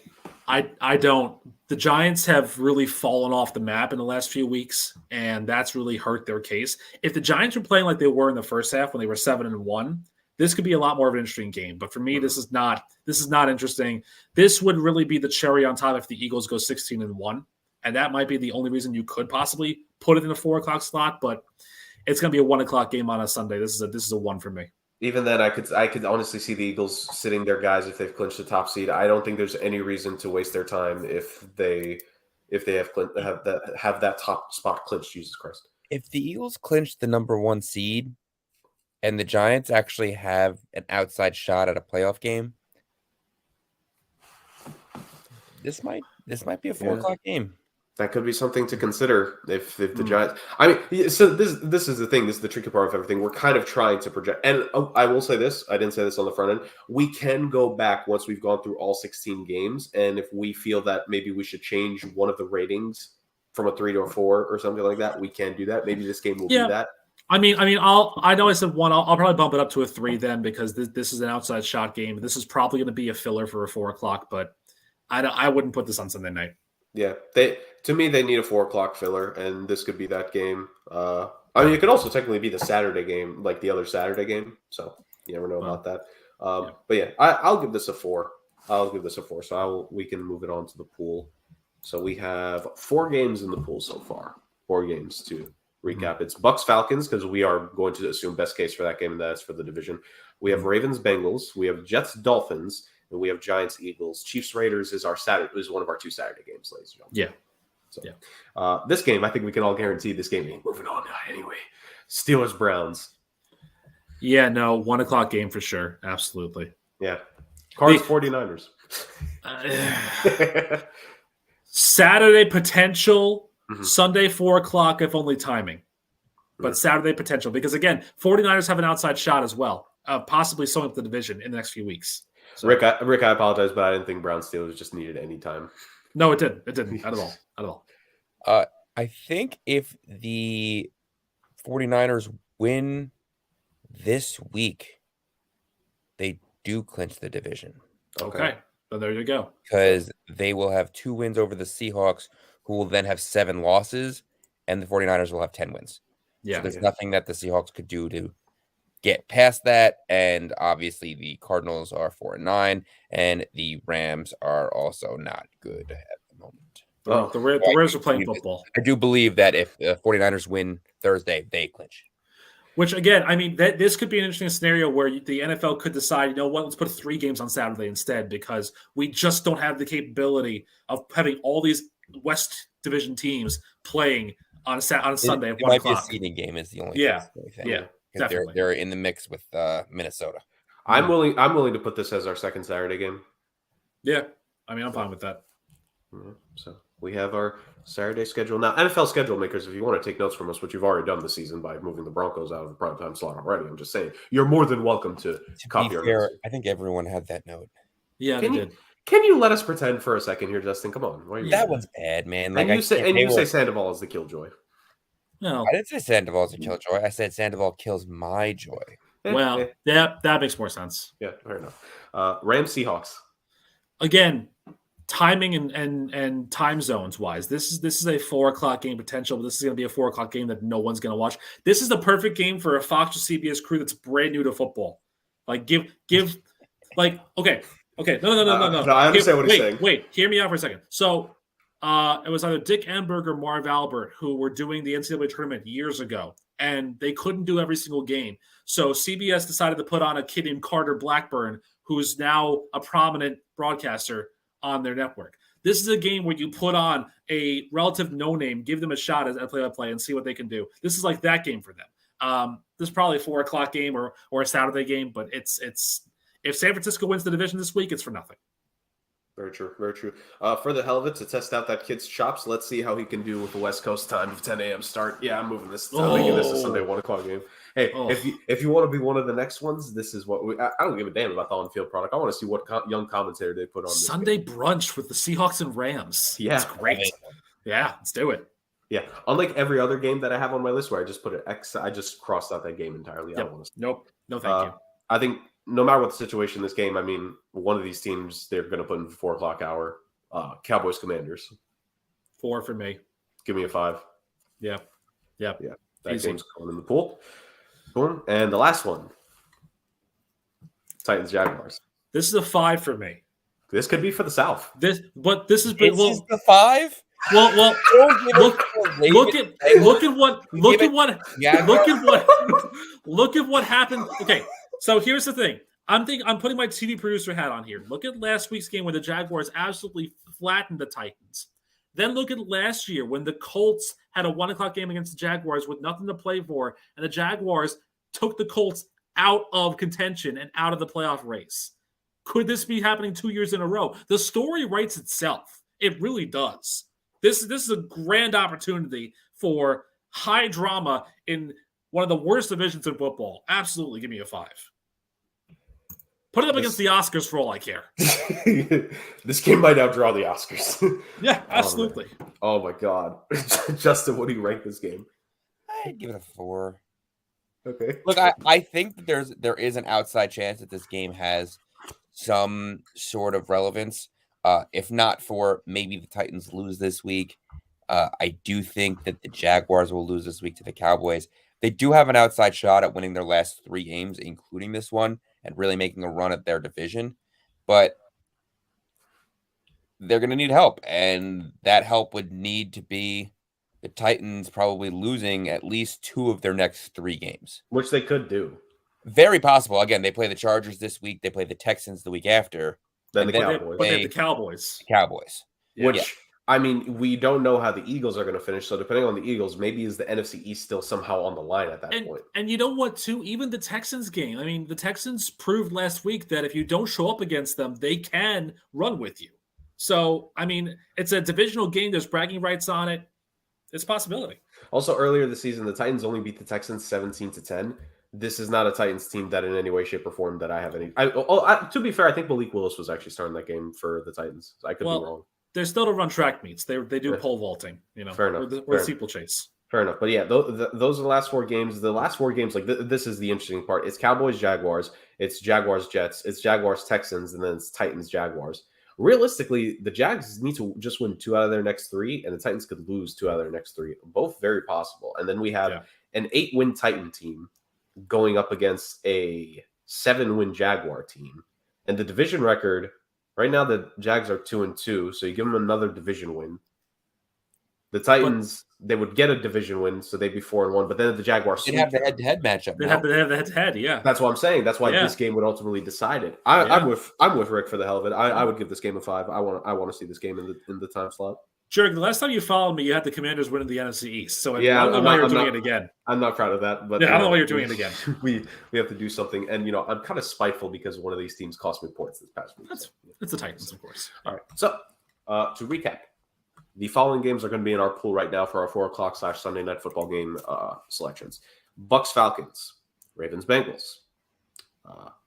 I don't. The Giants have really fallen off the map in the last few weeks, and that's really hurt their case. If the Giants were playing like they were in the first half when they were 7-1, this could be a lot more of an interesting game. But for me, this is not interesting. This would really be the cherry on top if the Eagles go 16-1, and that might be the only reason you could possibly put it in a 4 o'clock slot. But it's going to be a 1 o'clock game on a Sunday. This is a 1 for me. Even then, I could honestly see the Eagles sitting their guys if they've clinched the top seed. I don't think there's any reason to waste their time if they have that top spot clinched. Jesus Christ! If the Eagles clinch the number 1 seed, and the Giants actually have an outside shot at a playoff game, this might be a 4 o'clock game. That could be something to consider if the Giants. I mean, so this is the thing. This is the tricky part of everything. We're kind of trying to project, and I will say this. I didn't say this on the front end. We can go back once we've gone through all 16 games, and if we feel that maybe we should change one of the ratings from a 3 to a 4 or something like that, we can do that. Maybe this game will do that. I mean, I know I said 1. I'll probably bump it up to a 3 then because this is an outside shot game. This is probably going to be a filler for a 4 o'clock, but I wouldn't put this on Sunday night. Yeah, to me they need a 4 o'clock filler, and this could be that game. I mean, it could also technically be the Saturday game, like the other Saturday game. So you never know about that. But yeah, I'll give this a 4. I'll give this a 4. So we can move it on to the pool. So we have 4 games in the pool so far. 4 games to recap. It's Bucks Falcons because we are going to assume best case for that game, and that's for the division. We have Ravens Bengals, we have Jets Dolphins, and we have Giants Eagles. Chiefs Raiders is one of our 2 Saturday games, ladies and gentlemen. Yeah. So, this game, I think we can all guarantee this game ain't moving on anyway. Steelers Browns. Yeah, no, 1:00 game for sure. Absolutely. Yeah. Cards 49ers. Saturday potential, Mhm. Sunday 4:00 if only timing. But Saturday potential because again, 49ers have an outside shot as well, possibly sewing up the division in the next few weeks. So, Rick, I apologize, but I didn't think Browns Steelers just needed any time. no, it didn't. It didn't at all. At all. I think if the 49ers win this week, they do clinch the division. Okay. So there you go. Because they will have 2 wins over the Seahawks, who will then have 7 losses, and the 49ers will have 10 wins. Yeah. So there's nothing that the Seahawks could do to get past that. And obviously the Cardinals are 4-9, and the Rams are also not good at the moment. The Rams are playing football. I do believe that if the 49ers win Thursday, they clinch. Which, again, I mean, this could be an interesting scenario where the NFL could decide, you know what, let's put 3 games on Saturday instead because we just don't have the capability of having all these West Division teams playing on a Sunday at 1 might be a o'clock. seeding game is the only thing. Yeah, definitely. They're in the mix with Minnesota. I'm willing to put this as our second Saturday game. Yeah, I mean, I'm fine with that. So we have our Saturday schedule. Now, NFL schedule makers, if you want to take notes from us, which you've already done this season by moving the Broncos out of the primetime slot already, I'm just saying, you're more than welcome to copy our notes. I think everyone had that note. Yeah, they did. Can you let us pretend for a second here, Justin? Come on. That was bad, man. And you say Sandoval is the killjoy. No. I didn't say Sandoval is a killjoy. I said Sandoval kills my joy. Well, that makes more sense. Yeah, fair enough. Rams Seahawks. Again, timing and time zones wise, this is a 4:00 game potential, but this is going to be a 4:00 game that no one's going to watch. This is the perfect game for a Fox or CBS crew that's brand new to football. Like give like okay. No. No, I understand what he's saying. Wait, hear me out for a second. So it was either Dick Enberg or Marv Albert who were doing the NCAA tournament years ago, and they couldn't do every single game. So CBS decided to put on a kid named Carter Blackburn, who's now a prominent broadcaster on their network. This is a game where you put on a relative no-name, give them a shot at play-by-play and see what they can do. This is like that game for them. This is probably a 4:00 game or a Saturday game, but it's if San Francisco wins the division this week, it's for nothing. Very true. Very true. For the hell of it, to test out that kid's chops, let's see how he can do with the West Coast time of 10 a.m. start. Yeah, I'm moving this. I'm making this a Sunday 1 o'clock game. Hey, if you want to be one of the next ones, this is what I don't give a damn about the on-field product. I want to see what young commentary they put on this Sunday game. Brunch with the Seahawks and Rams. Yeah. That's great. Yeah, let's do it. Yeah. Unlike every other game that I have on my list where I just put an X, I just crossed out that game entirely. Yep. I don't want to. Nope. No, thank you. I think no matter what the situation in this game, I mean, one of these teams, they're going to put in 4 o'clock hour. Cowboys Commanders. 4 for me. Give me a 5. Yeah. That Easy. game's going in the pool. Boom. And the last one. Titans Jaguars. This is a 5 for me. This could be for the South. This is the 5? Well, look at what happened. Okay, so here's the thing. I'm putting my TV producer hat on here. Look at last week's game where the Jaguars absolutely flattened the Titans. Then look at last year when the Colts had a 1 o'clock game against the Jaguars with nothing to play for, and the Jaguars took the Colts out of contention and out of the playoff race. Could this be happening 2 years in a row? The story writes itself. It really does. This is a grand opportunity for high drama in one of the worst divisions in football. Absolutely, give me a 5. Put it up against the Oscars for all I care. This game might outdraw the Oscars. Yeah, absolutely. Oh my God. Justin, what do you rank this game? I'd give it a 4. Okay. Look, I think that there is an outside chance that this game has some sort of relevance. If not for maybe the Titans lose this week, I do think that the Jaguars will lose this week to the Cowboys. They do have an outside shot at winning their last 3 games, including this one, and really making a run at their division. But they're going to need help, and that help would need to be the Titans probably losing at least 2 of their next 3 games. Which they could do. Very possible. Again, they play the Chargers this week. They play the Texans the week after. Then and the Cowboys. But they have the Cowboys. Cowboys. Which, I mean, we don't know how the Eagles are going to finish. So depending on the Eagles, maybe is the NFC East still somehow on the line at that point. And you know what, too? Even the Texans game. I mean, the Texans proved last week that if you don't show up against them, they can run with you. So, I mean, it's a divisional game. There's bragging rights on it. It's a possibility. Also, earlier this season, the Titans only beat the Texans 17-10. This is not a Titans team that in any way, shape, or form that I have any. To be fair, I think Malik Willis was actually starting that game for the Titans. I could be wrong. There's still to run track meets. They do pole vaulting, Fair enough. Or the steeplechase. Fair enough. But yeah, those are the last 4 games. The last 4 games, like this is the interesting part. It's Cowboys, Jaguars. It's Jaguars, Jets. It's Jaguars, Texans, and then it's Titans, Jaguars. Realistically, the Jags need to just win 2 out of their next 3, and the Titans could lose 2 out of their next 3. Both very possible. And then we have an 8-win Titan team going up against a 7-win Jaguar team. And the division record, right now the Jags are 2-2, so you give them another division win. The Titans, they would get a division win, so they'd be 4-1. But then the Jaguars they'd have the head-to-head matchup. They'd have the head-to-head, yeah. That's what I'm saying. That's why this game would ultimately decide it. I'm with Rick for the hell of it. I would give this game a 5. I want to see this game in the time slot. Jurgen, the last time you followed me, you had the Commanders winning the NFC East. So I don't know why you're doing it again. I'm not proud of that, but I don't know why you're doing it again. We have to do something, and I'm kind of spiteful because one of these teams cost me points this past week. That's the Titans, of course. All right. So to recap, the following games are going to be in our pool right now for our 4:00/Sunday night football game selections: Bucks Falcons, Ravens Bengals,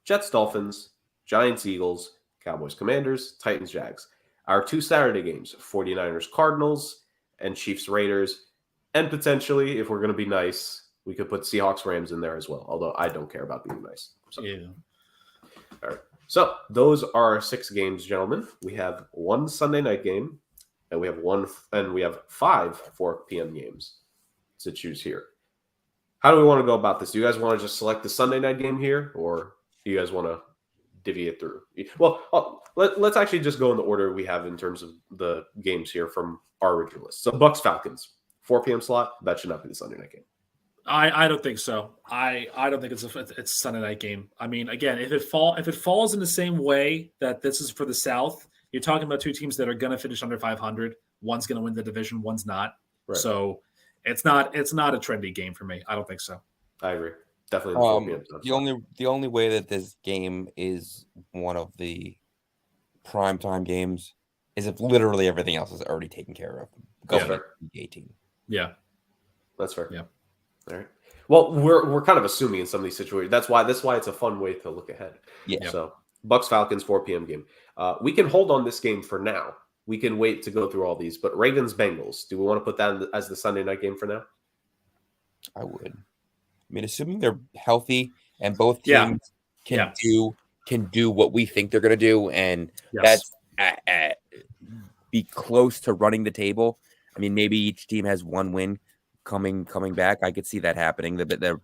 Jets Dolphins, Giants Eagles, Cowboys Commanders, Titans Jags. Our 2 Saturday games: 49ers Cardinals and Chiefs Raiders, and potentially, if we're going to be nice, we could put Seahawks Rams in there as well. Although I don't care about being nice. So. Yeah. All right. So those are our 6 games, gentlemen. We have 1 Sunday night game. And we have 5 4 p.m. games to choose here. How do we want to go about this? Do you guys want to just select the Sunday night game here, or do you guys want to divvy it through? Well, let's actually just go in the order we have in terms of the games here from our original list. So Bucks Falcons, 4 p.m. slot. That should not be the Sunday night game. I don't think so. I don't think it's a Sunday night game. I mean, again, if it falls in the same way that this is for the South. You're talking about 2 teams that are going to finish under 500. One's going to win the division, one's not. Right. So it's not a trendy game for me. I don't think so. I agree. Definitely. The only way that this game is one of the primetime games is if literally everything else is already taken care of. Going to 18. Yeah. That's fair. Yeah. All right. Well, we're kind of assuming in some of these situations. That's why it's a fun way to look ahead. Yeah. So Bucks Falcons 4 p.m. game. We can hold on this game for now. We can wait to go through all these. But Ravens Bengals, do we want to put that as the Sunday night game for now? I would. I mean, assuming they're healthy and both teams can do what we think they're going to do, and that's be close to running the table. I mean, maybe each team has 1 win coming back. I could see that happening. The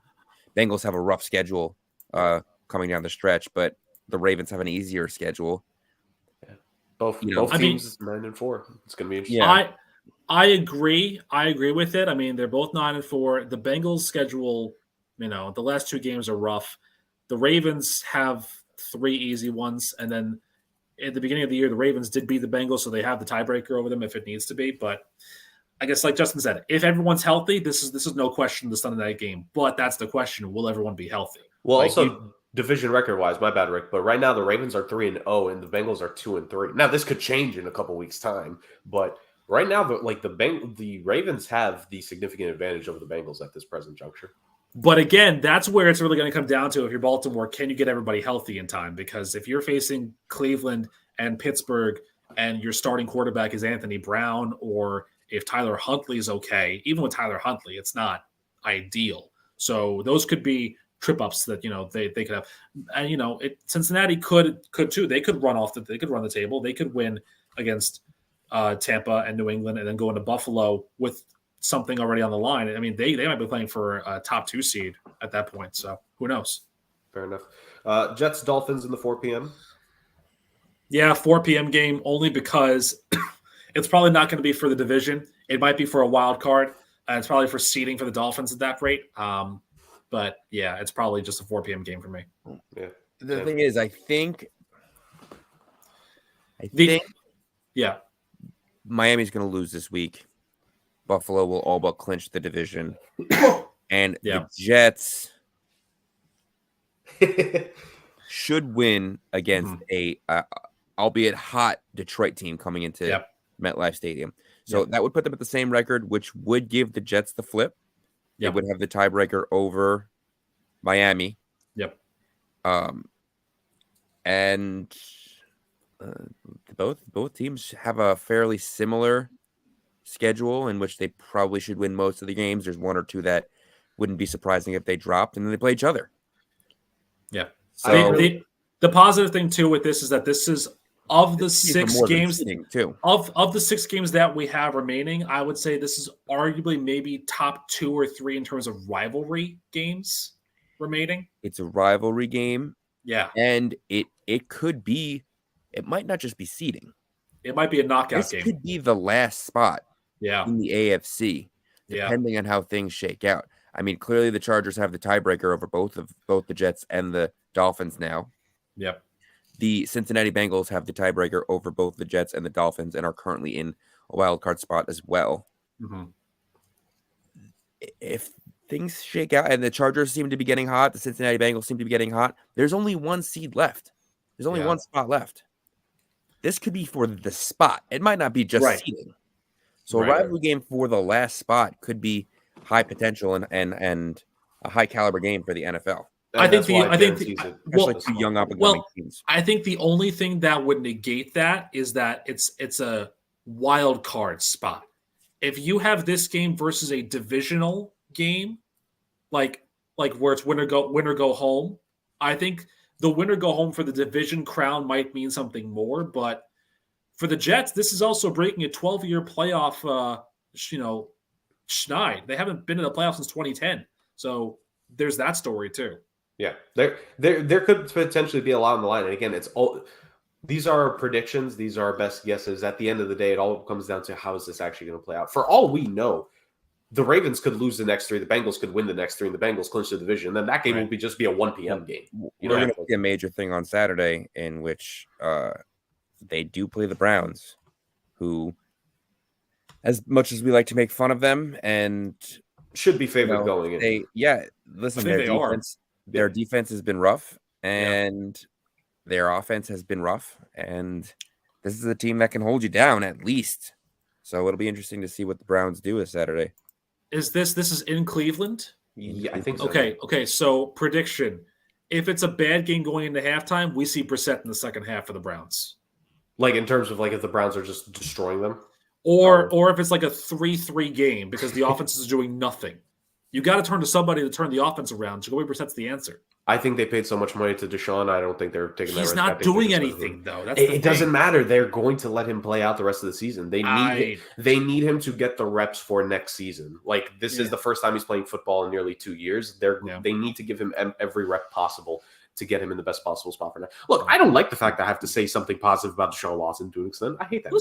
Bengals have a rough schedule coming down the stretch, but the Ravens have an easier schedule. Yeah. Both teams 9-4. It's going to be interesting. Yeah. I agree. I agree with it. I mean, they're both 9-4. The Bengals schedule, the last 2 games are rough. The Ravens have 3 easy ones, and then at the beginning of the year, the Ravens did beat the Bengals, so they have the tiebreaker over them if it needs to be. But I guess, like Justin said, if everyone's healthy, this is no question the Sunday night game. But that's the question: will everyone be healthy? Well, also division record-wise, my bad, Rick, but right now the Ravens are 3-0 and the Bengals are 2-3. Now this could change in a couple weeks' time, but right now, the Ravens have the significant advantage over the Bengals at this present juncture. But again, that's where it's really going to come down to. If you're Baltimore, can you get everybody healthy in time? Because if you're facing Cleveland and Pittsburgh, and your starting quarterback is Anthony Brown, or if Tyler Huntley's okay, even with Tyler Huntley, it's not ideal. So those could be trip ups that they could have, and Cincinnati could too. They could run the table. They could win against Tampa and New England, and then go into Buffalo with something already on the line. I mean, they might be playing for a top 2 seed at that point. So who knows? Fair enough. Jets Dolphins in the 4 p.m. Yeah, 4 p.m. game only because it's probably not going to be for the division. It might be for a wild card. It's probably for seeding for the Dolphins at that rate. But yeah, it's probably just a 4 p.m. game for me. Yeah. The thing is, I think yeah, Miami's going to lose this week. Buffalo will all but clinch the division. And the Jets should win against a albeit hot Detroit team coming into MetLife Stadium. So that would put them at the same record, which would give the Jets the flip. They would have the tiebreaker over Miami. And both teams have a fairly similar schedule in which they probably should win most of the games. There's one or two that wouldn't be surprising if they dropped, and then they play each other. Yeah. So the positive thing too with this is that this is of the 6 games too. Of the 6 games that we have remaining, I would say this is arguably maybe top 2 or 3 in terms of rivalry games remaining. It's a rivalry game. Yeah. And it could be, it might not just be seeding. It might be a knockout game. This could be the last spot in the AFC, depending on how things shake out. I mean, clearly the Chargers have the tiebreaker over both the Jets and the Dolphins now. Yep. The Cincinnati Bengals have the tiebreaker over both the Jets and the Dolphins and are currently in a wild card spot as well. Mm-hmm. If things shake out and the Chargers seem to be getting hot, the Cincinnati Bengals seem to be getting hot, there's only one seed left. There's only one spot left. This could be for the spot. It might not be just seeding. So a rivalry game for the last spot could be high potential and a high caliber game for the NFL. I think the only thing that would negate that is that it's a wild card spot. If you have this game versus a divisional game, like where it's winner go home, I think the winner go home for the division crown might mean something more. But for the Jets, this is also breaking a 12-year playoff, schneid. They haven't been in the playoffs since 2010. So there's that story too. Yeah, there could potentially be a lot on the line. And again, these are predictions. These are best guesses. At the end of the day, it all comes down to how is this actually going to play out. For all we know, the Ravens could lose the next 3. The Bengals could win the next 3, and the Bengals clinch the division. Then that game will just be a 1 p.m. game. We're going to see a major thing on Saturday in which they do play the Browns, who, as much as we like to make fun of them, and should be favored going in. Their defense has been rough, and their offense has been rough, and this is a team that can hold you down at least. So it'll be interesting to see what the Browns do this Saturday. Is this is in Cleveland? Yeah, I think so. Okay. So prediction: if it's a bad game going into halftime, we see Brissett in the second half for the Browns. Like in terms of if the Browns are just destroying them, or if it's like a 3-3 game because the offense is doing nothing. You got to turn to somebody to turn the offense around. Jacoby Brissett's the answer. I think they paid so much money to Deshaun. I don't think they're taking that risk. He's not doing anything, though. It doesn't matter. They're going to let him play out the rest of the season. They need him to get the reps for next season. This is the first time he's playing football in nearly 2 years. They need to give him every rep possible to get him in the best possible spot for now. Look, I don't like the fact that I have to say something positive about Deshaun Watson to an extent. I hate that.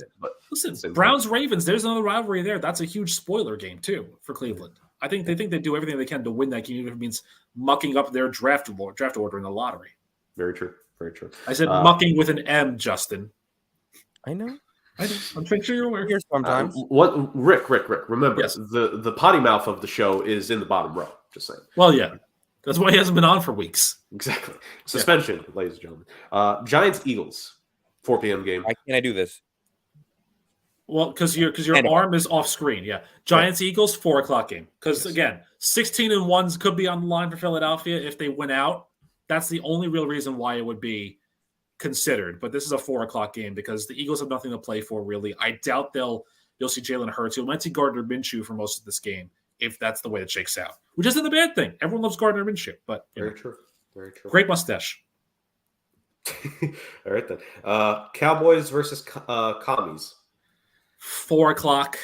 Listen, Browns-Ravens, there's another rivalry there. That's a huge spoiler game, too, for Cleveland. I think they do everything they can to win that game, even if it means mucking up their draft order in the lottery. Very true. Very true. I said mucking with an M, Justin. I know. I'm pretty sure you're aware. Sometimes. Rick, remember, the potty mouth of the show is in the bottom row. Just saying. Well, yeah. That's why he hasn't been on for weeks. Exactly. Suspension, ladies and gentlemen. Giants-Eagles, 4 p.m. game. Why can't I do this? Well, because your arm is off screen. Yeah. Giants-Eagles, 4 o'clock game. Because, again, 16-1s could be on the line for Philadelphia if they win out. That's the only real reason why it would be considered. But this is a 4 o'clock game because the Eagles have nothing to play for, really. I doubt you'll see Jalen Hurts. You might see Gardner Minshew for most of this game if that's the way it shakes out, which isn't a bad thing. Everyone loves Gardner Minshew. But Very true. Very true. Great mustache. All right, then. Cowboys versus Commies. 4 o'clock,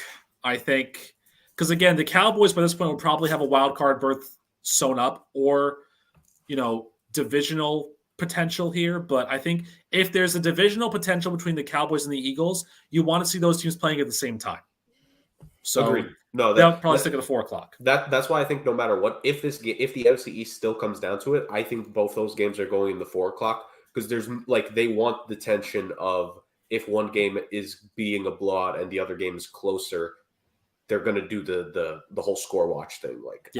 I think. Because, again, the Cowboys by this point will probably have a wild card berth sewn up or, divisional potential here. But I think if there's a divisional potential between the Cowboys and the Eagles, you want to see those teams playing at the same time. So Agreed. No, they'll probably stick at the 4 o'clock. That's why I think no matter what, if the NFC East still comes down to it, I think both those games are going in the 4 o'clock because there's like they want the tension of if one game is being a blowout and the other game is closer, they're going to do the whole score watch thing. Like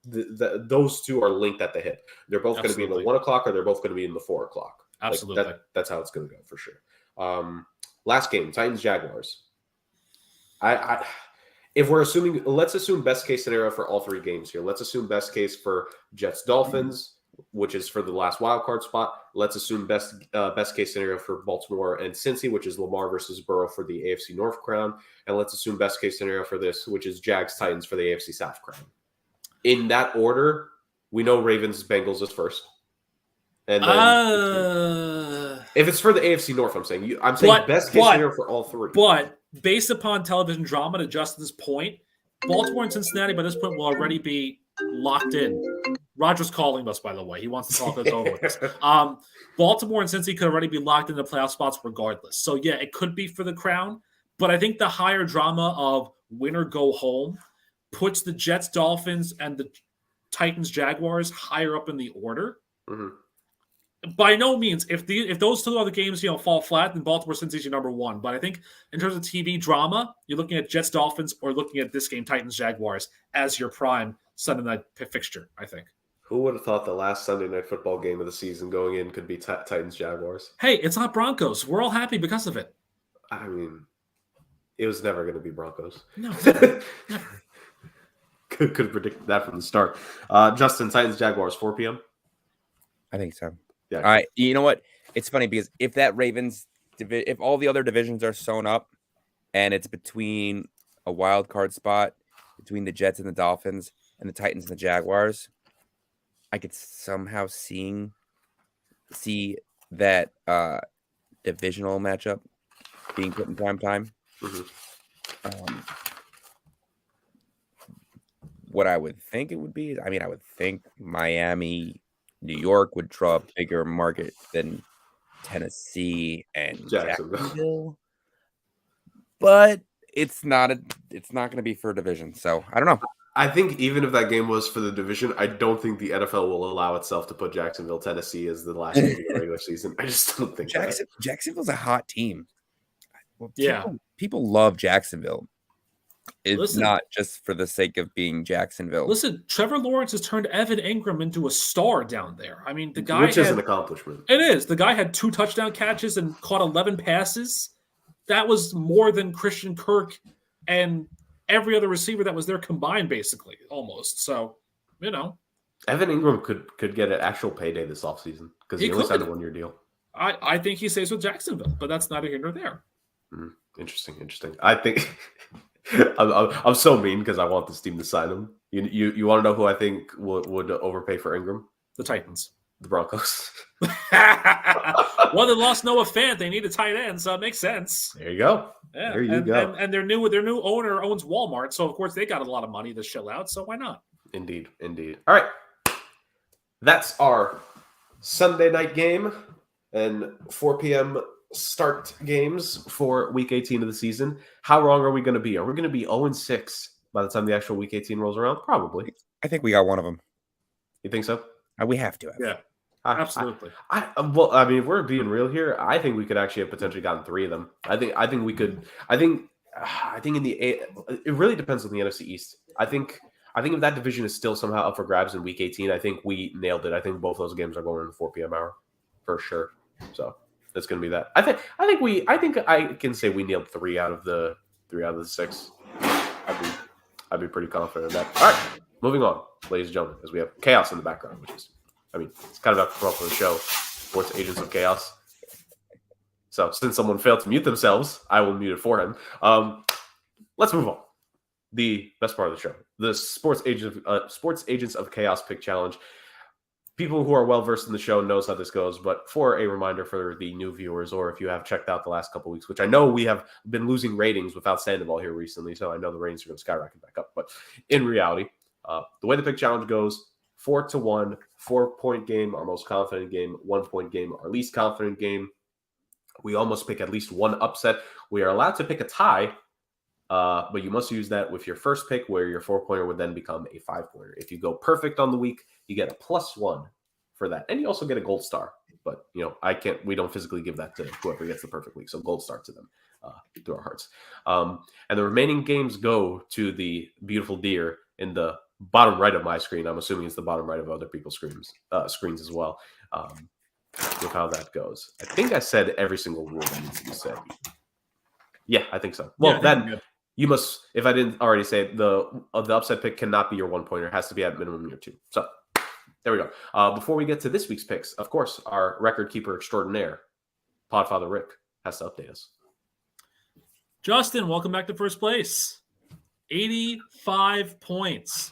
those two are linked at the hip. They're both going to be in the 1 o'clock or they're both going to be in the 4 o'clock. Absolutely. Like that's how it's going to go for sure. Last game, Titans Jaguars. If we're assuming, let's assume best case scenario for all three games here. Let's assume best case for Jets Dolphins, which is for the last wild card spot. Let's assume best case scenario for Baltimore and Cincy, which is Lamar versus Burrow for the AFC North crown. And let's assume best case scenario for this, which is Jags Titans for the AFC South crown. In that order, we know Ravens Bengals is first. And then if it's for the AFC North, I'm saying best case scenario for all three. But based upon television drama, to Justin's point, Baltimore and Cincinnati by this point will already be locked in. Roger's calling us, by the way. He wants to talk us over with this. Baltimore and Cincy could already be locked in the playoff spots regardless. So, yeah, it could be for the crown. But I think the higher drama of win or go home puts the Jets, Dolphins, and the Titans, Jaguars higher up in the order. Mm-hmm. By no means, if those two other games fall flat, then Baltimore Cincy's your number one. But I think in terms of TV drama, you're looking at Jets Dolphins or looking at this game Titans Jaguars as your prime Sunday night fixture. I think. Who would have thought the last Sunday night football game of the season going in could be Titans Jaguars? Hey, it's not Broncos. We're all happy because of it. I mean, it was never going to be Broncos. No, never. Could have predicted that from the start. Justin, Titans Jaguars 4 p.m. I think so. Yeah. All right. You know what? It's funny because if all the other divisions are sewn up and it's between a wild card spot between the Jets and the Dolphins and the Titans and the Jaguars, I could somehow see that divisional matchup being put in prime time. Mm-hmm. What I would think it would be, I would think Miami, New York would draw a bigger market than Tennessee and Jacksonville. But it's not going to be for a division. So I don't know. I think even if that game was for the division, I don't think the NFL will allow itself to put Jacksonville, Tennessee as the last game of the regular season. I just don't think Jacksonville's a hot team. Well, people love Jacksonville. It's not just for the sake of being Jacksonville. Listen, Trevor Lawrence has turned Evan Ingram into a star down there. I mean, the guy which is an accomplishment. It is. The guy had 2 touchdown catches and caught 11 passes. That was more than Christian Kirk and every other receiver that was there combined, basically, almost. So, Evan Ingram could get an actual payday this offseason because he only signed a 1-year deal. I think he stays with Jacksonville, but that's neither here nor there. Interesting. I think I'm so mean because I want this team to sign him. You want to know who I think would overpay for Ingram? The Titans. The Broncos. Well, they lost Noah Fant. They need a tight end, so it makes sense. There you go. Yeah. There you go. And their new owner owns Walmart, so of course they got a lot of money to shell out. So why not? Indeed. All right, that's our Sunday night game and 4 p.m. start games for Week 18 of the season. How wrong are we going to be? Are we going to be 0-6 by the time the actual Week 18 rolls around? Probably. I think we got one of them. You think so? We have to. Yeah. Absolutely. If we're being real here, I think we could actually have potentially gotten 3 of them. I think we could. I think in it really depends on the NFC East. I think if that division is still somehow up for grabs in Week 18, I think we nailed it. I think both those games are going in the 4 p.m. hour for sure. So that's going to be that. I think I can say we nailed 3 out of the 6. I'd be pretty confident of that. All right, moving on, ladies and gentlemen, as we have chaos in the background, which is. It's kind of apropos for the show, Sports Agents of Chaos. So since someone failed to mute themselves, I will mute it for him. Let's move on. The best part of the show, the Sports Agents of Chaos Pick Challenge. People who are well-versed in the show knows how this goes, but for a reminder for the new viewers, or if you have checked out the last couple of weeks, which I know we have been losing ratings without Sandoval here recently, so I know the ratings are going to skyrocket back up. But in reality, the way the pick challenge goes, 4-1, 4-point game, our most confident game, 1-point game, our least confident game. We almost pick at least one upset. We are allowed to pick a tie But you must use that with your first pick, where your 4-pointer would then become a 5-pointer. If you go perfect on the week, you get a +1 for that, and you also get a gold star. But we don't physically give that to whoever gets the perfect week, so gold star to them through our hearts. And the remaining games go to the beautiful deer in the bottom right of my screen. I'm assuming it's the bottom right of other people's screens as well. With how that goes, I think I said every single rule that needs to be said. Yeah, I think so. Well, then you must, if I didn't already say it, the upset pick cannot be your 1-pointer. It has to be at minimum your 2. So there we go. Before we get to this week's picks, of course, our record keeper extraordinaire, Podfather Rick, has to update us. Justin, welcome back to first place. 85 points.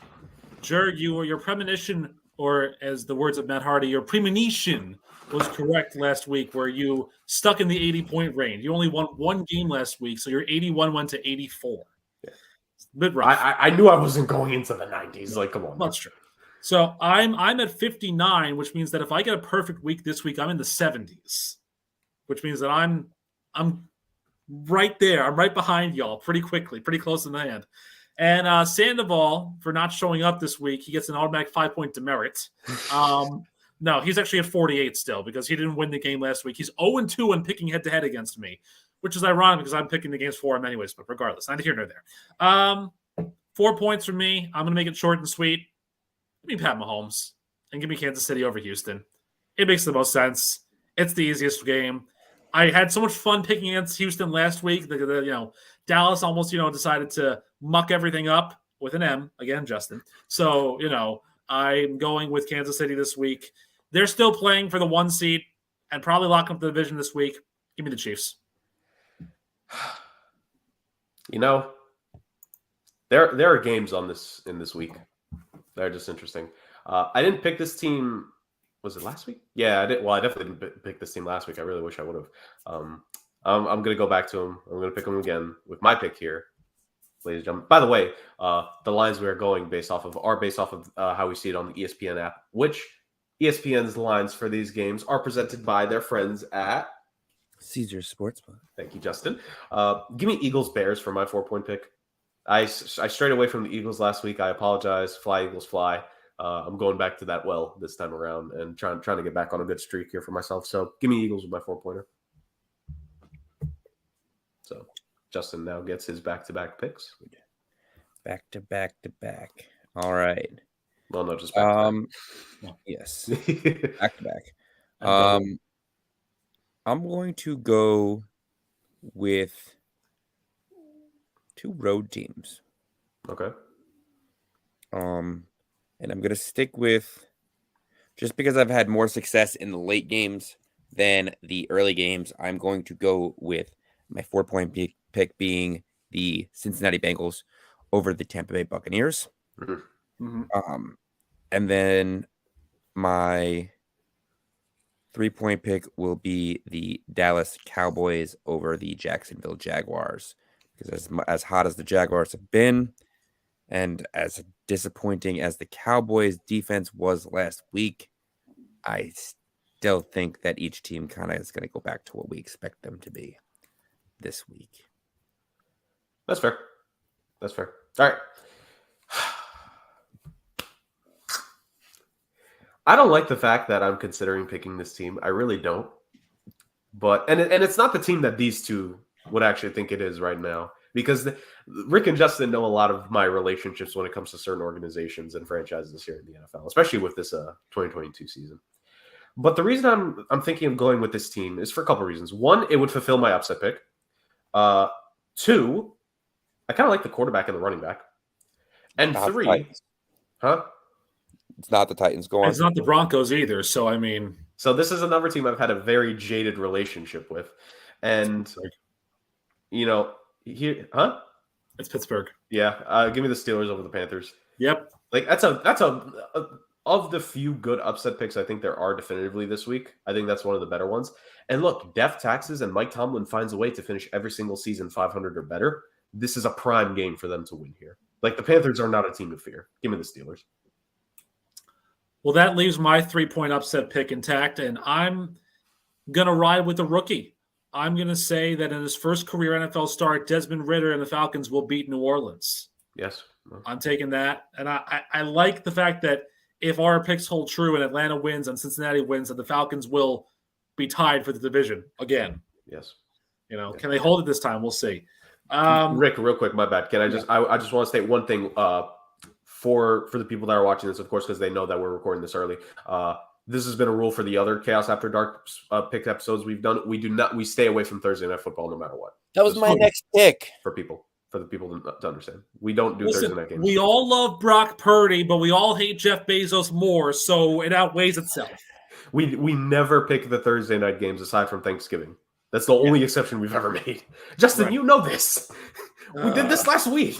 Jurg, your premonition, or as the words of Matt Hardy, your premonition was correct last week, where you stuck in the 80-point range. You only won one game last week, so your 81 went to 84. Yeah. It's a bit rough. I knew I wasn't going into the 90s. Like, come on. That's true. So I'm at 59, which means that if I get a perfect week this week, I'm in the 70s, which means that I'm right there. I'm right behind y'all pretty quickly, pretty close in the hand. And Sandoval, for not showing up this week, he gets an automatic 5-point demerit. No, he's actually at 48 still because he didn't win the game last week. He's 0-2 when picking head-to-head against me, which is ironic because I'm picking the games for him anyways, but regardless, neither here nor there. 4 points from me. I'm going to make it short and sweet. Give me Pat Mahomes and give me Kansas City over Houston. It makes the most sense. It's the easiest game. I had so much fun picking against Houston last week. Dallas almost, decided to muck everything up with an M. Again, Justin. So, I'm going with Kansas City this week. They're still playing for the 1 seed and probably locking up the division this week. Give me the Chiefs. There are games in this week. They're just interesting. I didn't pick this team. Was it last week? Yeah, I did. Well, I definitely didn't pick this team last week. I really wish I would have. I'm going to go back to him. I'm going to pick him again with my pick here, ladies and gentlemen. By the way, the lines we are going based off of how we see it on the ESPN app, which ESPN's lines for these games are presented by their friends at Caesars Sportsbook. Thank you, Justin. Give me Eagles Bears for my 4-point pick. I strayed away from the Eagles last week. I apologize. Fly, Eagles, fly. I'm going back to that well this time around and trying to get back on a good streak here for myself. So give me Eagles with my 4-pointer. So Justin now gets his back-to-back picks. Back-to-back. All right. Well, no, just back-to-back. Yes. Back-to-back. I'm going to go with 2 road teams. Okay. And I'm going to stick with, just because I've had more success in the late games than the early games, I'm going to go with my 4-point pick being the Cincinnati Bengals over the Tampa Bay Buccaneers. Mm-hmm. And then my 3-point pick will be the Dallas Cowboys over the Jacksonville Jaguars. Because as hot as the Jaguars have been, and as disappointing as the Cowboys defense was last week, I still think that each team kind of is going to go back to what we expect them to be this week. That's fair. All right. I don't like the fact that I'm considering picking this team. I really don't. But and it's not the team that these two would actually think it is right now, because Rick and Justin know a lot of my relationships when it comes to certain organizations and franchises here in the NFL, especially with this 2022 season. But the reason I'm thinking of going with this team is for a couple of reasons. One, it would fulfill my upset pick. 2, I kind of like the quarterback and the running back. And Not 3, It's not the Titans. Go on. It's not the Broncos either. So, I mean. So this is another team I've had a very jaded relationship with. And, here, It's Pittsburgh. Yeah. Give me the Steelers over the Panthers. Yep. Like, that's of the few good upset picks I think there are definitively this week. I think that's one of the better ones. And look, death taxes and Mike Tomlin finds a way to finish every single season 500 or better. This is a prime game for them to win here. Like, the Panthers are not a team to fear. Give me the Steelers. Well, that leaves my 3-point upset pick intact, and I'm going to ride with the rookie. I'm going to say that in his first career NFL start, Desmond Ridder and the Falcons will beat New Orleans. Yes. I'm taking that. And I like the fact that if our picks hold true and Atlanta wins and Cincinnati wins, that the Falcons will be tied for the division again. Yes. Can they hold it this time? We'll see. Rick, real quick, my bad. Can I just I just want to state one thing for the people that are watching this, of course, because they know that we're recording this early. This has been a rule for the other Chaos After Dark pick episodes we've done. We stay away from Thursday Night Football no matter what. That was my next pick. For the people to understand. We don't do Thursday night games. We all love Brock Purdy, but we all hate Jeff Bezos more, so it outweighs itself. We never pick the Thursday night games aside from Thanksgiving. That's the only exception we've ever made. Justin, you know this. We did this last week.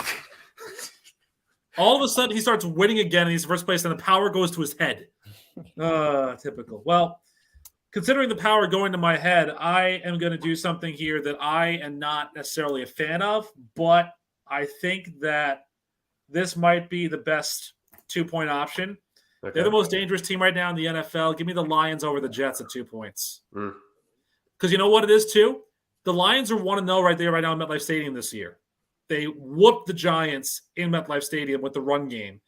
All of a sudden, he starts winning again, and he's first place, and the power goes to his head. Typical. Well, considering the power going to my head, I am going to do something here that I am not necessarily a fan of, but I think that this might be the best 2-point option. Okay. They're the most dangerous team right now in the NFL. Give me the Lions over the Jets at 2 points. Because you know what it is, too? The Lions are 1-0 right there right now in MetLife Stadium this year. They whooped the Giants in MetLife Stadium with the run game.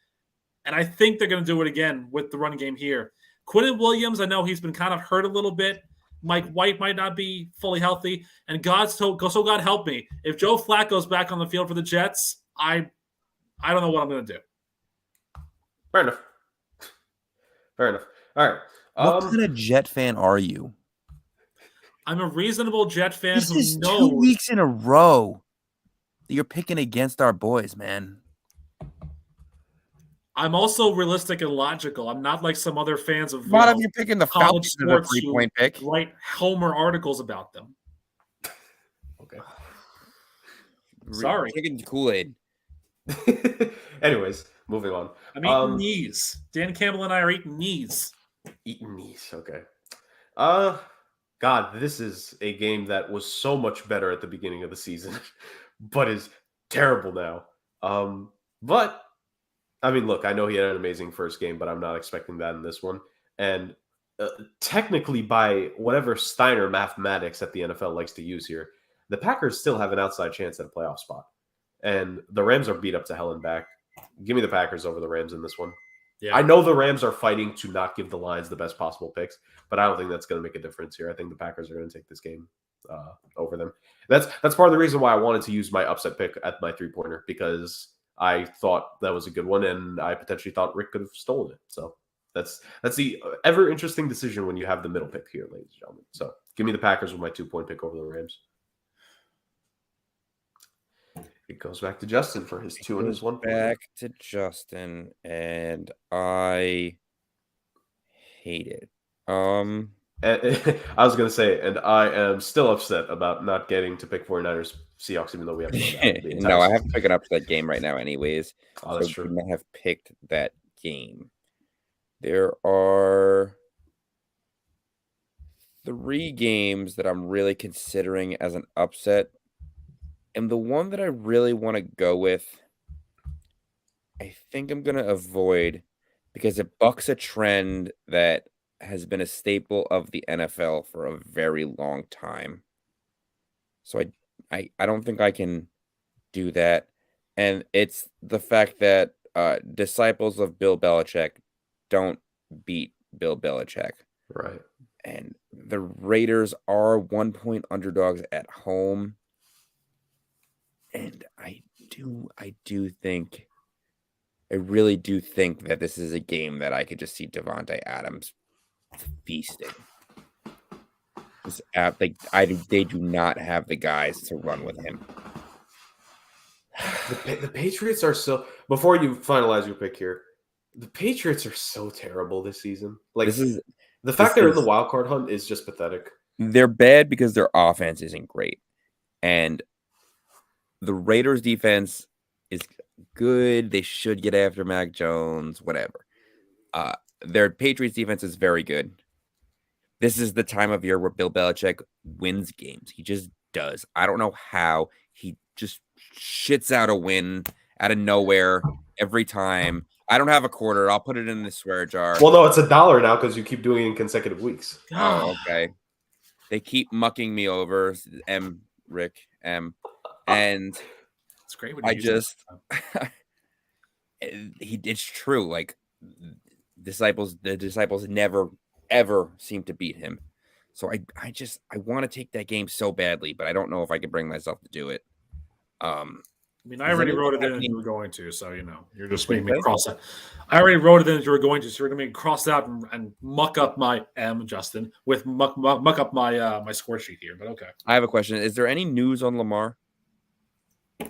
And I think they're going to do it again with the run game here. Quinnen Williams, I know he's been kind of hurt a little bit. Mike White might not be fully healthy. And God help me. If Joe Flacco's back on the field for the Jets, I don't know what I'm going to do. Fair enough. All right. What kind of Jet fan are you? I'm a reasonable Jet fan this is 2 weeks in a row that you're picking against our boys, man. I'm also realistic and logical. I'm not like some other fans of you're picking the Falcons as a 3-point pick. Write Homer articles about them. Okay. Sorry. Taking Kool-Aid. Anyways, moving on. I'm eating knees. Dan Campbell and I are eating knees. Eating knees. Okay. God, this is a game that was so much better at the beginning of the season, but is terrible now. But I mean, look, I know he had an amazing first game, but I'm not expecting that in this one. And technically, by whatever Steiner mathematics that the NFL likes to use here, the Packers still have an outside chance at a playoff spot. And the Rams are beat up to hell and back. Give me the Packers over the Rams in this one. Yeah. I know the Rams are fighting to not give the Lions the best possible picks, but I don't think that's going to make a difference here. I think the Packers are going to take this game over them. That's part of the reason why I wanted to use my upset pick at my 3-pointer, because I thought that was a good one, and I potentially thought Rick could have stolen it. So that's the ever interesting decision when you have the middle pick here, ladies and gentlemen. So give me the Packers with my 2-point pick over the Rams. It goes back to Justin for his 2 and his 1 point. Back to Justin, and I hate it. I was going to say, and I am still upset about not getting to pick 49ers Seahawks, even though we have to. No, I have to pick it up to that game right now anyways. Oh, that's true. I wouldn't have picked that game. There are 3 games that I'm really considering as an upset. And the one that I really want to go with, I think I'm going to avoid because it bucks a trend that has been a staple of the NFL for a very long time. So I don't think I can do that. And it's the fact that disciples of Bill Belichick don't beat Bill Belichick. Right. And the Raiders are 1-point underdogs at home. And I really do think that this is a game that I could just see Devontae Adams feasting. They do not have the guys to run with him. The Patriots are so. Before you finalize your pick here, the Patriots are so terrible this season. The fact they're in the wild card hunt is just pathetic. They're bad because their offense isn't great, and the Raiders' defense is good. They should get after Mac Jones, whatever. Their Patriots defense is very good. This is the time of year where Bill Belichick wins games. He just does. I don't know how. He just shits out a win out of nowhere every time. I don't have a quarter. I'll put it in the swear jar. Well, no, it's $1 now because you keep doing it in consecutive weeks. Oh, okay. They keep mucking me over, Rick M, and It's great when I you just it's true. Like the disciples never ever seem to beat him. So I want to take that game so badly, but I don't know if I can bring myself to do it. I mean, I already wrote it in and you were going to, so you're just making me Okay. cross it. I already wrote it in as you were going to, so you're going to make me cross it out and muck up my Justin, with muck up my my score sheet here. But okay. I have a question. Is there any news on Lamar?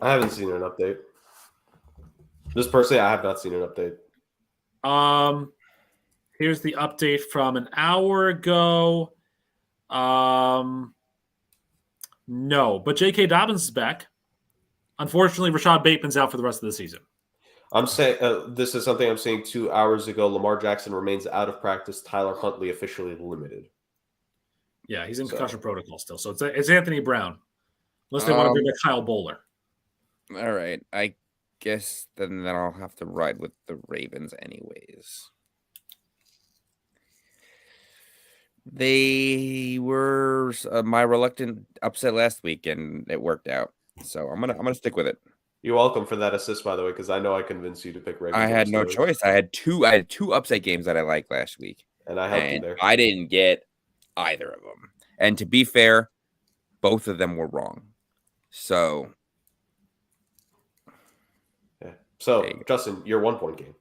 I haven't seen an update. Just personally, I have not seen an update. Here's the update from an hour ago. No, but J.K. Dobbins is back. Unfortunately, Rashad Bateman's out for the rest of the season. I'm saying this is something I'm saying 2 hours ago. Lamar Jackson remains out of practice. Tyler Huntley officially limited. Yeah, he's in concussion protocol still. So it's Anthony Brown, unless they want to bring back Kyle Bowler. All right, I guess then I'll have to ride with the Ravens anyways. They were my reluctant upset last week, and it worked out. So I'm gonna stick with it. You're welcome for that assist, by the way, because I know I convinced you to pick Ravens. I had no choice. I had two upset games that I liked last week, and I helped you there. I didn't get either of them. And to be fair, both of them were wrong. So, yeah. So Justin, your 1 point game.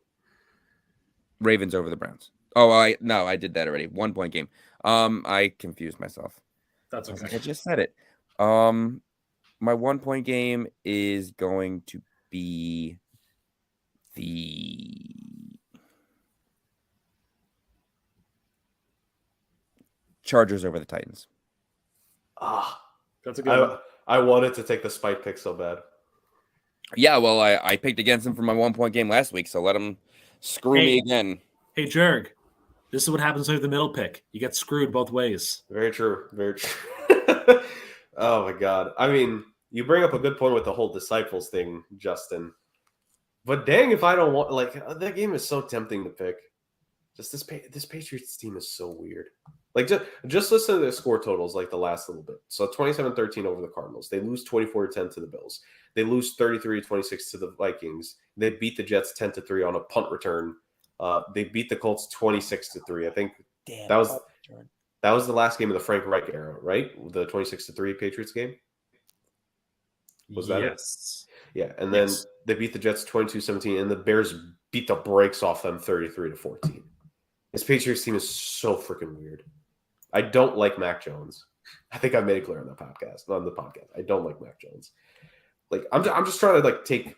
Ravens over the Browns. Oh, I did that already. 1 point game. I confused myself. That's okay. I just said it. My 1 point game is going to be the Chargers over the Titans. That's a good one. I wanted to take the spite pick so bad. Yeah, well, I picked against him for my 1 point game last week, so let him screw me again. Hey, Jerg, this is what happens with the middle pick. You get screwed both ways. Very true. Very true. Oh, my God. I mean, you bring up a good point with the whole disciples thing, Justin. But dang, if I don't want, like, that game is so tempting to pick. Just this Patriots team is so weird. Like, just listen to the score totals, like, the last little bit. So 27-13 over the Cardinals. They lose 24-10 to the Bills. They lose 33-26 to the Vikings. They beat the Jets 10-3 on a punt return. They beat the Colts 26-3. I think that was the last game of the Frank Reich era, right? The 26-3 Patriots game. Was that yes? Yeah, and then they beat the Jets 22-17, and the Bears beat the brakes off them 33-14. This Patriots team is so freaking weird. I don't like Mac Jones. I think I made it clear on the podcast. I don't like Mac Jones. Like I'm just trying to like take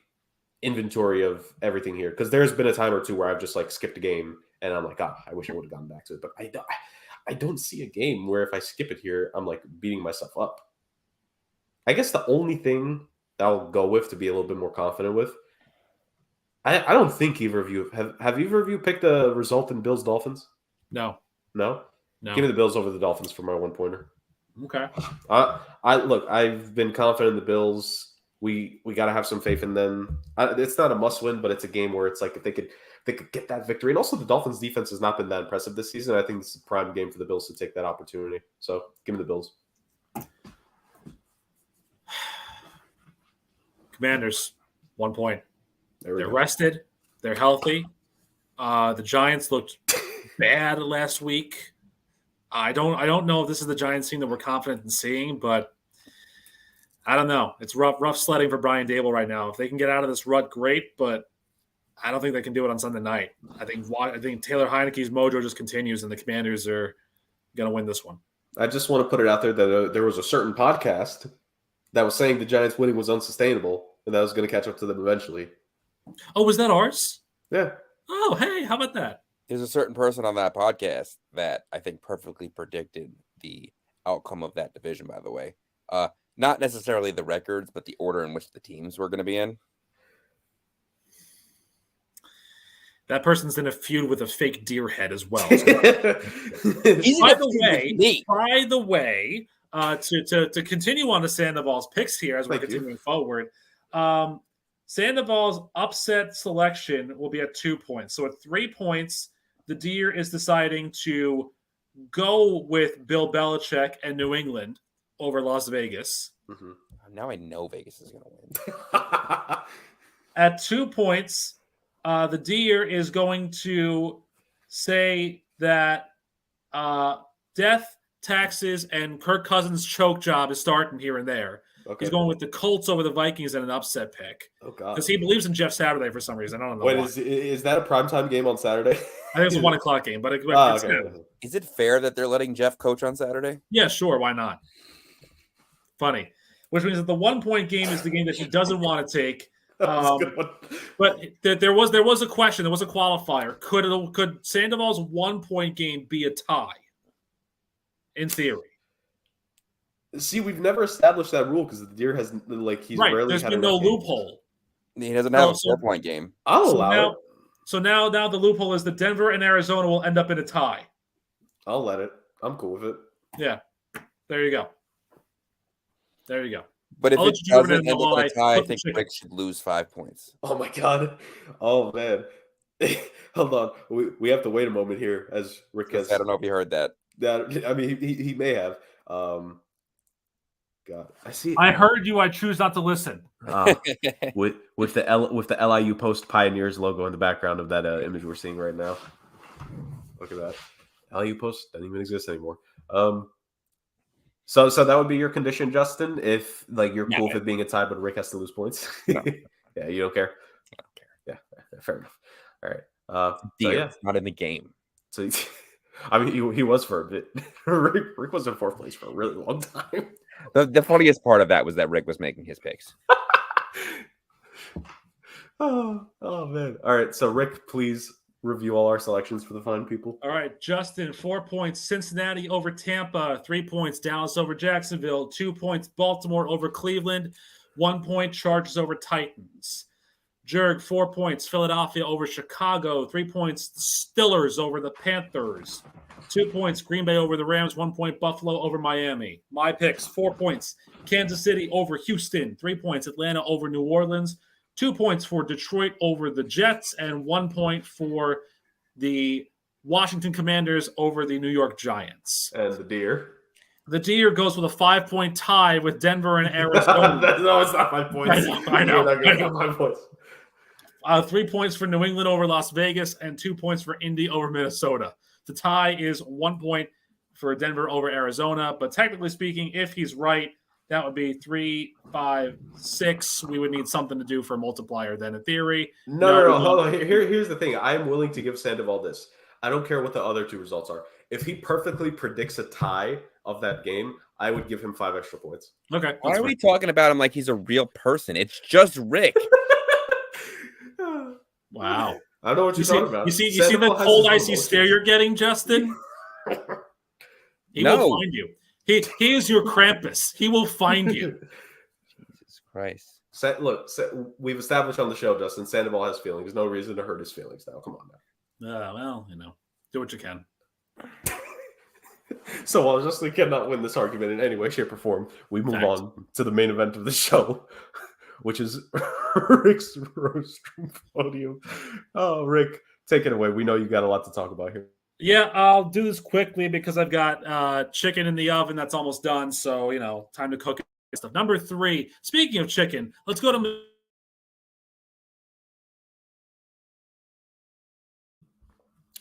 inventory of everything here because there's been a time or two where I've just like skipped a game and I'm like, I wish I would have gone back to it, but I don't see a game where if I skip it here, I'm like beating myself up. I guess the only thing that I'll go with to be a little bit more confident with, I don't think either of you have either of you picked a result in Bills Dolphins? No. Give me the Bills over the Dolphins for my 1 pointer. Okay. I've been confident in the Bills. We got to have some faith in them. It's not a must win, but it's a game where it's like if they could get that victory. And also the Dolphins defense has not been that impressive this season. I think this is a prime game for the Bills to take that opportunity. So give me the Bills. Commanders, 1 point. They're Go. rested. They're healthy. The Giants looked bad last week. I don't know if this is the Giants team that we're confident in seeing, but I don't know. It's rough sledding for Brian Dable right now. If they can get out of this rut, great, but I don't think they can do it on Sunday night. I think Taylor Heineke's mojo just continues, and the Commanders are going to win this one. I just want to put it out there that there was a certain podcast that was saying the Giants winning was unsustainable, and that was going to catch up to them eventually. Oh, was that ours? Yeah. Oh, hey, how about that? There's a certain person on that podcast that I think perfectly predicted the outcome of that division, by the way. Not necessarily the records, but the order in which the teams were going to be in. That person's in a feud with a fake deer head as well. By the way, to continue on to Sandoval's picks here as we're continuing forward, Sandoval's upset selection will be at 2 points. So at 3 points, the deer is deciding to go with Bill Belichick and New England over Las Vegas. Mhm. Now I know Vegas is going to win. At 2 points, the Deer is going to say that death, taxes, and Kirk Cousins' choke job is starting here and there. Okay. He's going with the Colts over the Vikings in an upset pick. Oh God. Because he believes in Jeff Saturday for some reason. I don't know Wait, why. is that a primetime game on Saturday? I think it's a 1 o'clock game, but it's okay. Is it fair that they're letting Jeff coach on Saturday? yeah, sure. Why not? Funny. Which means that the 1 point game is the game that he doesn't want to take. That's a good one. But there was a question. There was a qualifier. Could Sandoval's 1 point game be a tie? In theory. See, we've never established that rule because the Deer has he's right. rarely There's had been enough no games. loophole. He doesn't have a 4-point game. I'll allow it. So now the loophole is that Denver and Arizona will end up in a tie. I'll let it. I'm cool with it. Yeah. There you go. There you go. But if I'll it let you do it doesn't in end the up in a lie. tie, I Flip the think chicken. Rick should lose 5 points. Oh my God. Oh man. Hold on. We have to wait a moment here as Rick has. I don't know if you heard that. I mean, he may have. God, I see. I heard you. I choose not to listen. With the LIU Post Pioneers logo in the background of that image we're seeing right now. Look at that. LIU Post doesn't even exist anymore. So that would be your condition, Justin. If you're cool with it being a tie, but Rick has to lose points. No. Yeah, you don't care. I don't care. Yeah, fair enough. All right. Deer, not in the game. So I mean, he was for a bit. Rick was in 4th place for a really long time. The funniest part of that was that Rick was making his picks. Oh man. All right. So Rick, please review all our selections for the fine people. All right, Justin, 4 points. Cincinnati over Tampa. 3 points. Dallas over Jacksonville. 2 points. Baltimore over Cleveland. 1 point. Chargers over Titans. Jurg, 4 points. Philadelphia over Chicago. 3 points. Steelers over the Panthers. 2 points. Green Bay over the Rams. 1 point. Buffalo over Miami. My picks, 4 points. Kansas City over Houston. 3 points. Atlanta over New Orleans. 2 points for Detroit over the Jets. And 1 point for the Washington Commanders over the New York Giants. And the Deer. The Deer goes with a 5-point tie with Denver and Arizona. No, it's not 5 points. I know. Not 5 points. 3 points for New England over Las Vegas and 2 points for Indy over Minnesota. The tie is 1 point for Denver over Arizona. But technically speaking, if he's right, that would be 3, 5, 6. We would need something to do for a multiplier then in theory. No. Hold on. Here's the thing. I am willing to give Sandoval this. I don't care what the other 2 results are. If he perfectly predicts a tie of that game, I would give him 5 extra points. Okay. Why are we talking about him like he's a real person? It's just Rick. Wow. I don't know what you're talking about. You see the cold, icy stare you're getting, Justin? He will find you. He is your Krampus. He will find you. Jesus Christ. We've established on the show, Justin, Sandoval has feelings. There's no reason to hurt his feelings now. Come on now. Well, do what you can. So while Justin cannot win this argument in any way, shape, or form, we move on to the main event of the show, which is Rick's roast room podium. Oh, Rick, take it away. We know you got a lot to talk about here. Yeah, I'll do this quickly because I've got chicken in the oven that's almost done. So, time to cook stuff. Number 3, speaking of chicken, let's go to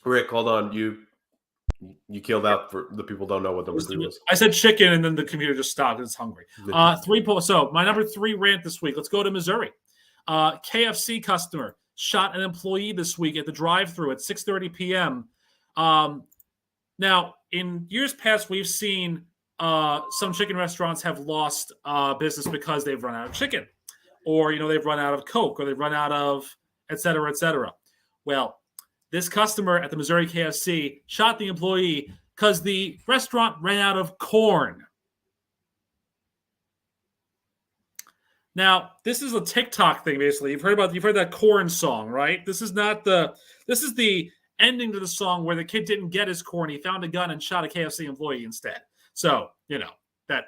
Rick, hold on. You killed out for the people don't know what number 3 was. I said chicken, and then the computer just stopped. It's hungry. 3 points. So my number 3 rant this week. Let's go to Missouri. KFC customer shot an employee this week at the drive-thru at 6:30 p.m. Now, in years past, we've seen some chicken restaurants have lost business because they've run out of chicken, or they've run out of Coke, or they've run out of et cetera, et cetera. Well, this customer at the Missouri KFC shot the employee because the restaurant ran out of corn. Now, this is a TikTok thing, basically. You've heard that corn song, right? This is the ending to the song where the kid didn't get his corn. He found a gun and shot a KFC employee instead. So, that,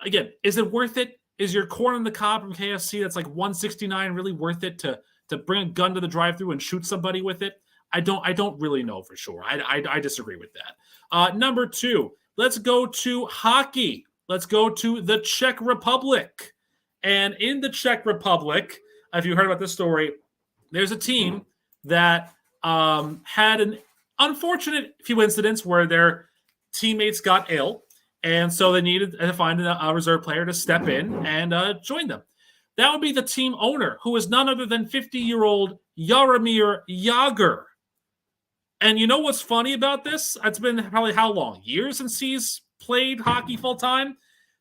again, is it worth it? Is your corn on the cob from KFC that's like $169 really worth it to bring a gun to the drive-thru and shoot somebody with it? I don't really know for sure. I disagree with that. Number 2, let's go to hockey. Let's go to the Czech Republic. And in the Czech Republic, if you heard about this story, there's a team that had an unfortunate few incidents where their teammates got ill, and so they needed to find a reserve player to step in and join them. That would be the team owner, who is none other than 50-year-old Jaromír Jágr. And you know what's funny about this? It's been probably how long? Years since he's played hockey full-time?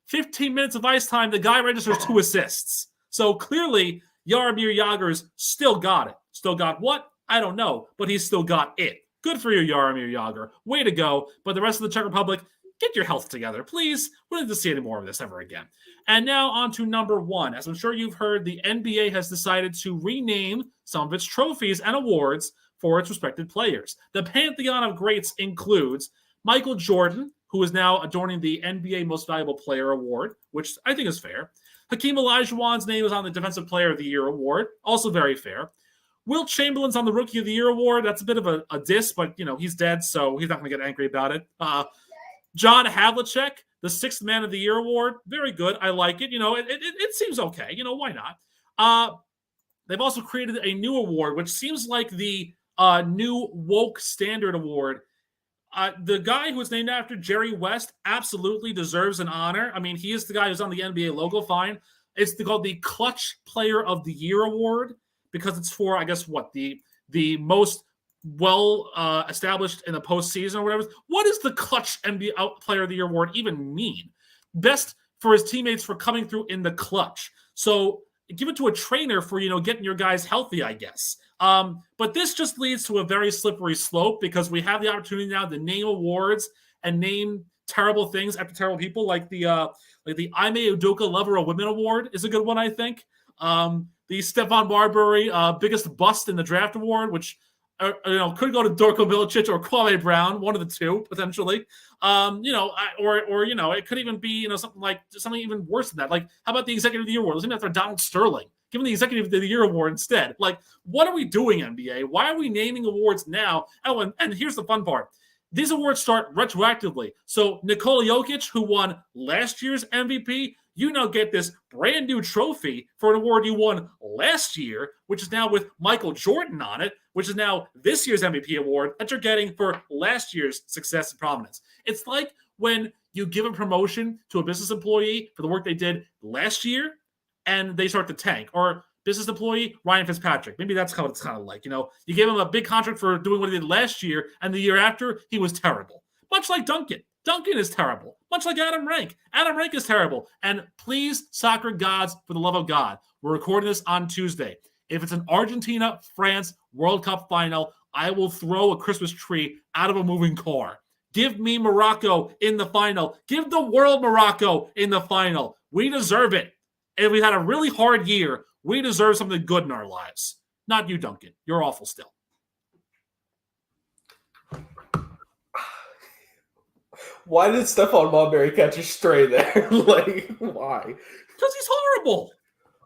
15 minutes of ice time, the guy registers 2 assists. So clearly, Jaromír Jágr's still got it. Still got what? I don't know, but he's still got it. Good for you, Jaromír Jágr. Way to go. But the rest of the Czech Republic, get your health together, please. We don't need to see any more of this ever again. And now on to number 1. As I'm sure you've heard, the NBA has decided to rename some of its trophies and awards for its respected players. The Pantheon of Greats includes Michael Jordan, who is now adorning the NBA Most Valuable Player Award, which I think is fair. Hakeem Olajuwon's name is on the Defensive Player of the Year Award, also very fair. Wilt Chamberlain's on the Rookie of the Year Award. That's a bit of a diss, but, he's dead, so he's not going to get angry about it. John Havlicek, the 6th Man of the Year Award, very good. I like it. It seems okay. Why not? They've also created a new award, which seems like the new woke standard award. The guy who was named after, Jerry West, absolutely deserves an honor. I mean, he is the guy who's on the NBA logo, fine. It's called the Clutch Player of the Year Award because it's for, I guess, the most established in the postseason or whatever. What does the Clutch NBA Player of the Year Award even mean? Best for his teammates for coming through in the clutch. So give it to a trainer for, getting your guys healthy, I guess. But this just leads to a very slippery slope because we have the opportunity now to name awards and name terrible things after terrible people, like the Ime Udoka Lover of Women Award is a good one, I think. The Stephon Marbury Biggest Bust in the Draft Award, which could go to Dorko Milicic or Kwame Brown, one of the two potentially. It could even be something even worse than that. Like, how about the Executive of the Year Award? Let's name it after Donald Sterling. Give him the Executive of the Year Award instead. Like, what are we doing, NBA? Why are we naming awards now? Oh, and here's the fun part. These awards start retroactively. So Nikola Jokic, who won last year's MVP, you now get this brand new trophy for an award you won last year, which is now with Michael Jordan on it, which is now this year's MVP award that you're getting for last year's success and prominence. It's like when you give a promotion to a business employee for the work they did last year and they start to tank. Or business employee, Ryan Fitzpatrick. Maybe that's how it's kind of like. You gave him a big contract for doing what he did last year, and the year after, he was terrible. Much like Duncan. Duncan is terrible. Much like Adam Rank. Adam Rank is terrible. And please, soccer gods, for the love of God, we're recording this on Tuesday. If it's an Argentina-France World Cup final, I will throw a Christmas tree out of a moving car. Give me Morocco in the final. Give the world Morocco in the final. We deserve it. And we had a really hard year. We deserve something good in our lives. Not you, Duncan. You're awful still. Why did Stephon Marbury catch a stray there? Why? Because he's horrible.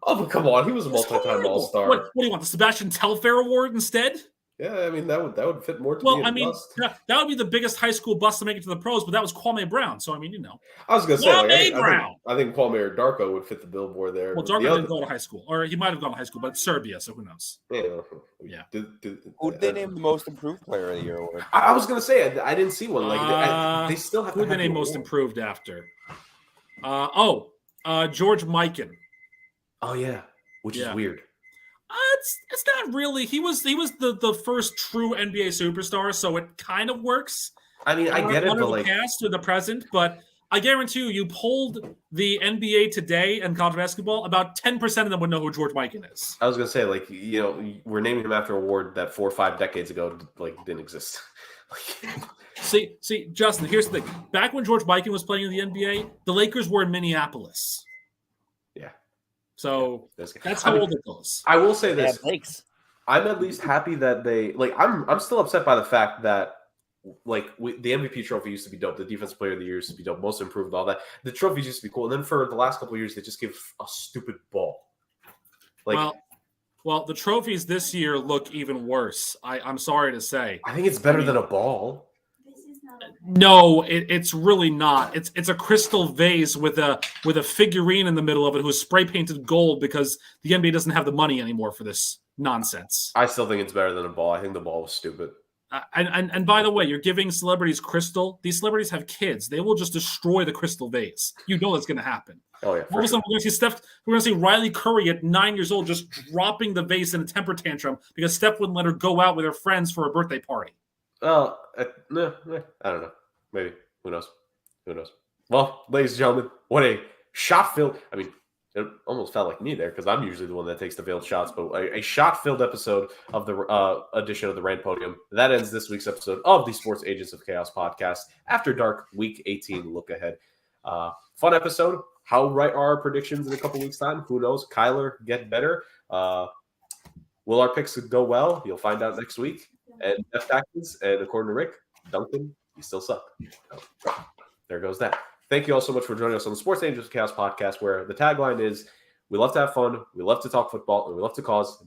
Oh, but come on. He was a multi-time All-Star. What do you want, the Sebastian Telfair Award instead? Yeah, I mean, that would fit more to bust. That would be the biggest high school bust to make it to the pros, but that was Kwame Brown. So, I mean, I was going to say, Kwame Brown. I think Kwame or Darko would fit the billboard there. Well, Darko didn't go to high school. Or he might have gone to high school, but it's Serbia, so who knows? Yeah. Who did they name the Most Improved Player of the Year award? I was going to say, I didn't see one. They still have who did they name Most Improved after? George Mikan. Oh, yeah. Which is weird. It's not really. He was the first true NBA superstar, so it kind of works. I mean, I get it, but the past to the present. But I guarantee you polled the NBA today and college basketball, about 10% of them would know who George Mikan is. I was gonna say, we're naming him after an award that 4 or 5 decades ago didn't exist. See, Justin. Here's the thing. Back when George Mikan was playing in the NBA, the Lakers were in Minneapolis. So that's how old it goes. I will say this. Yeah, I'm at least happy that they I'm still upset by the fact that the MVP trophy used to be dope. The Defensive Player of the Year used to be dope. Most Improved, all that. The trophies used to be cool. And then for the last couple of years, they just give a stupid ball. Well, Well, the trophies this year look even worse. I'm sorry to say. I think it's better than a ball. No, it's really not. It's a crystal vase with a figurine in the middle of it who's spray painted gold because the NBA doesn't have the money anymore for this nonsense. I still think it's better than a ball. I think the ball was stupid. And by the way, you're giving celebrities crystal. These celebrities have kids. They will just destroy the crystal vase. You know that's going to happen. Oh yeah. All of a sudden, we're going to see Riley Curry at 9 years old just dropping the vase in a temper tantrum because Steph wouldn't let her go out with her friends for a birthday party. No, I don't know. Maybe. Who knows? Well, ladies and gentlemen, what a shot-filled. I mean, it almost felt like me there because I'm usually the one that takes the veiled shots, but a shot-filled episode of the edition of the Rant Podium. That ends this week's episode of the Sports Agents of Chaos podcast. After Dark, Week 18 look ahead. Fun episode. How right are our predictions in a couple weeks' time? Who knows? Kyler get better. Will our picks go well? You'll find out next week. And F Taxes, and according to Rick, Duncan, you still suck. So, there goes that. Thank you all so much for joining us on the Sports Angels of Chaos podcast, where the tagline is, we love to have fun, we love to talk football, and we love to cause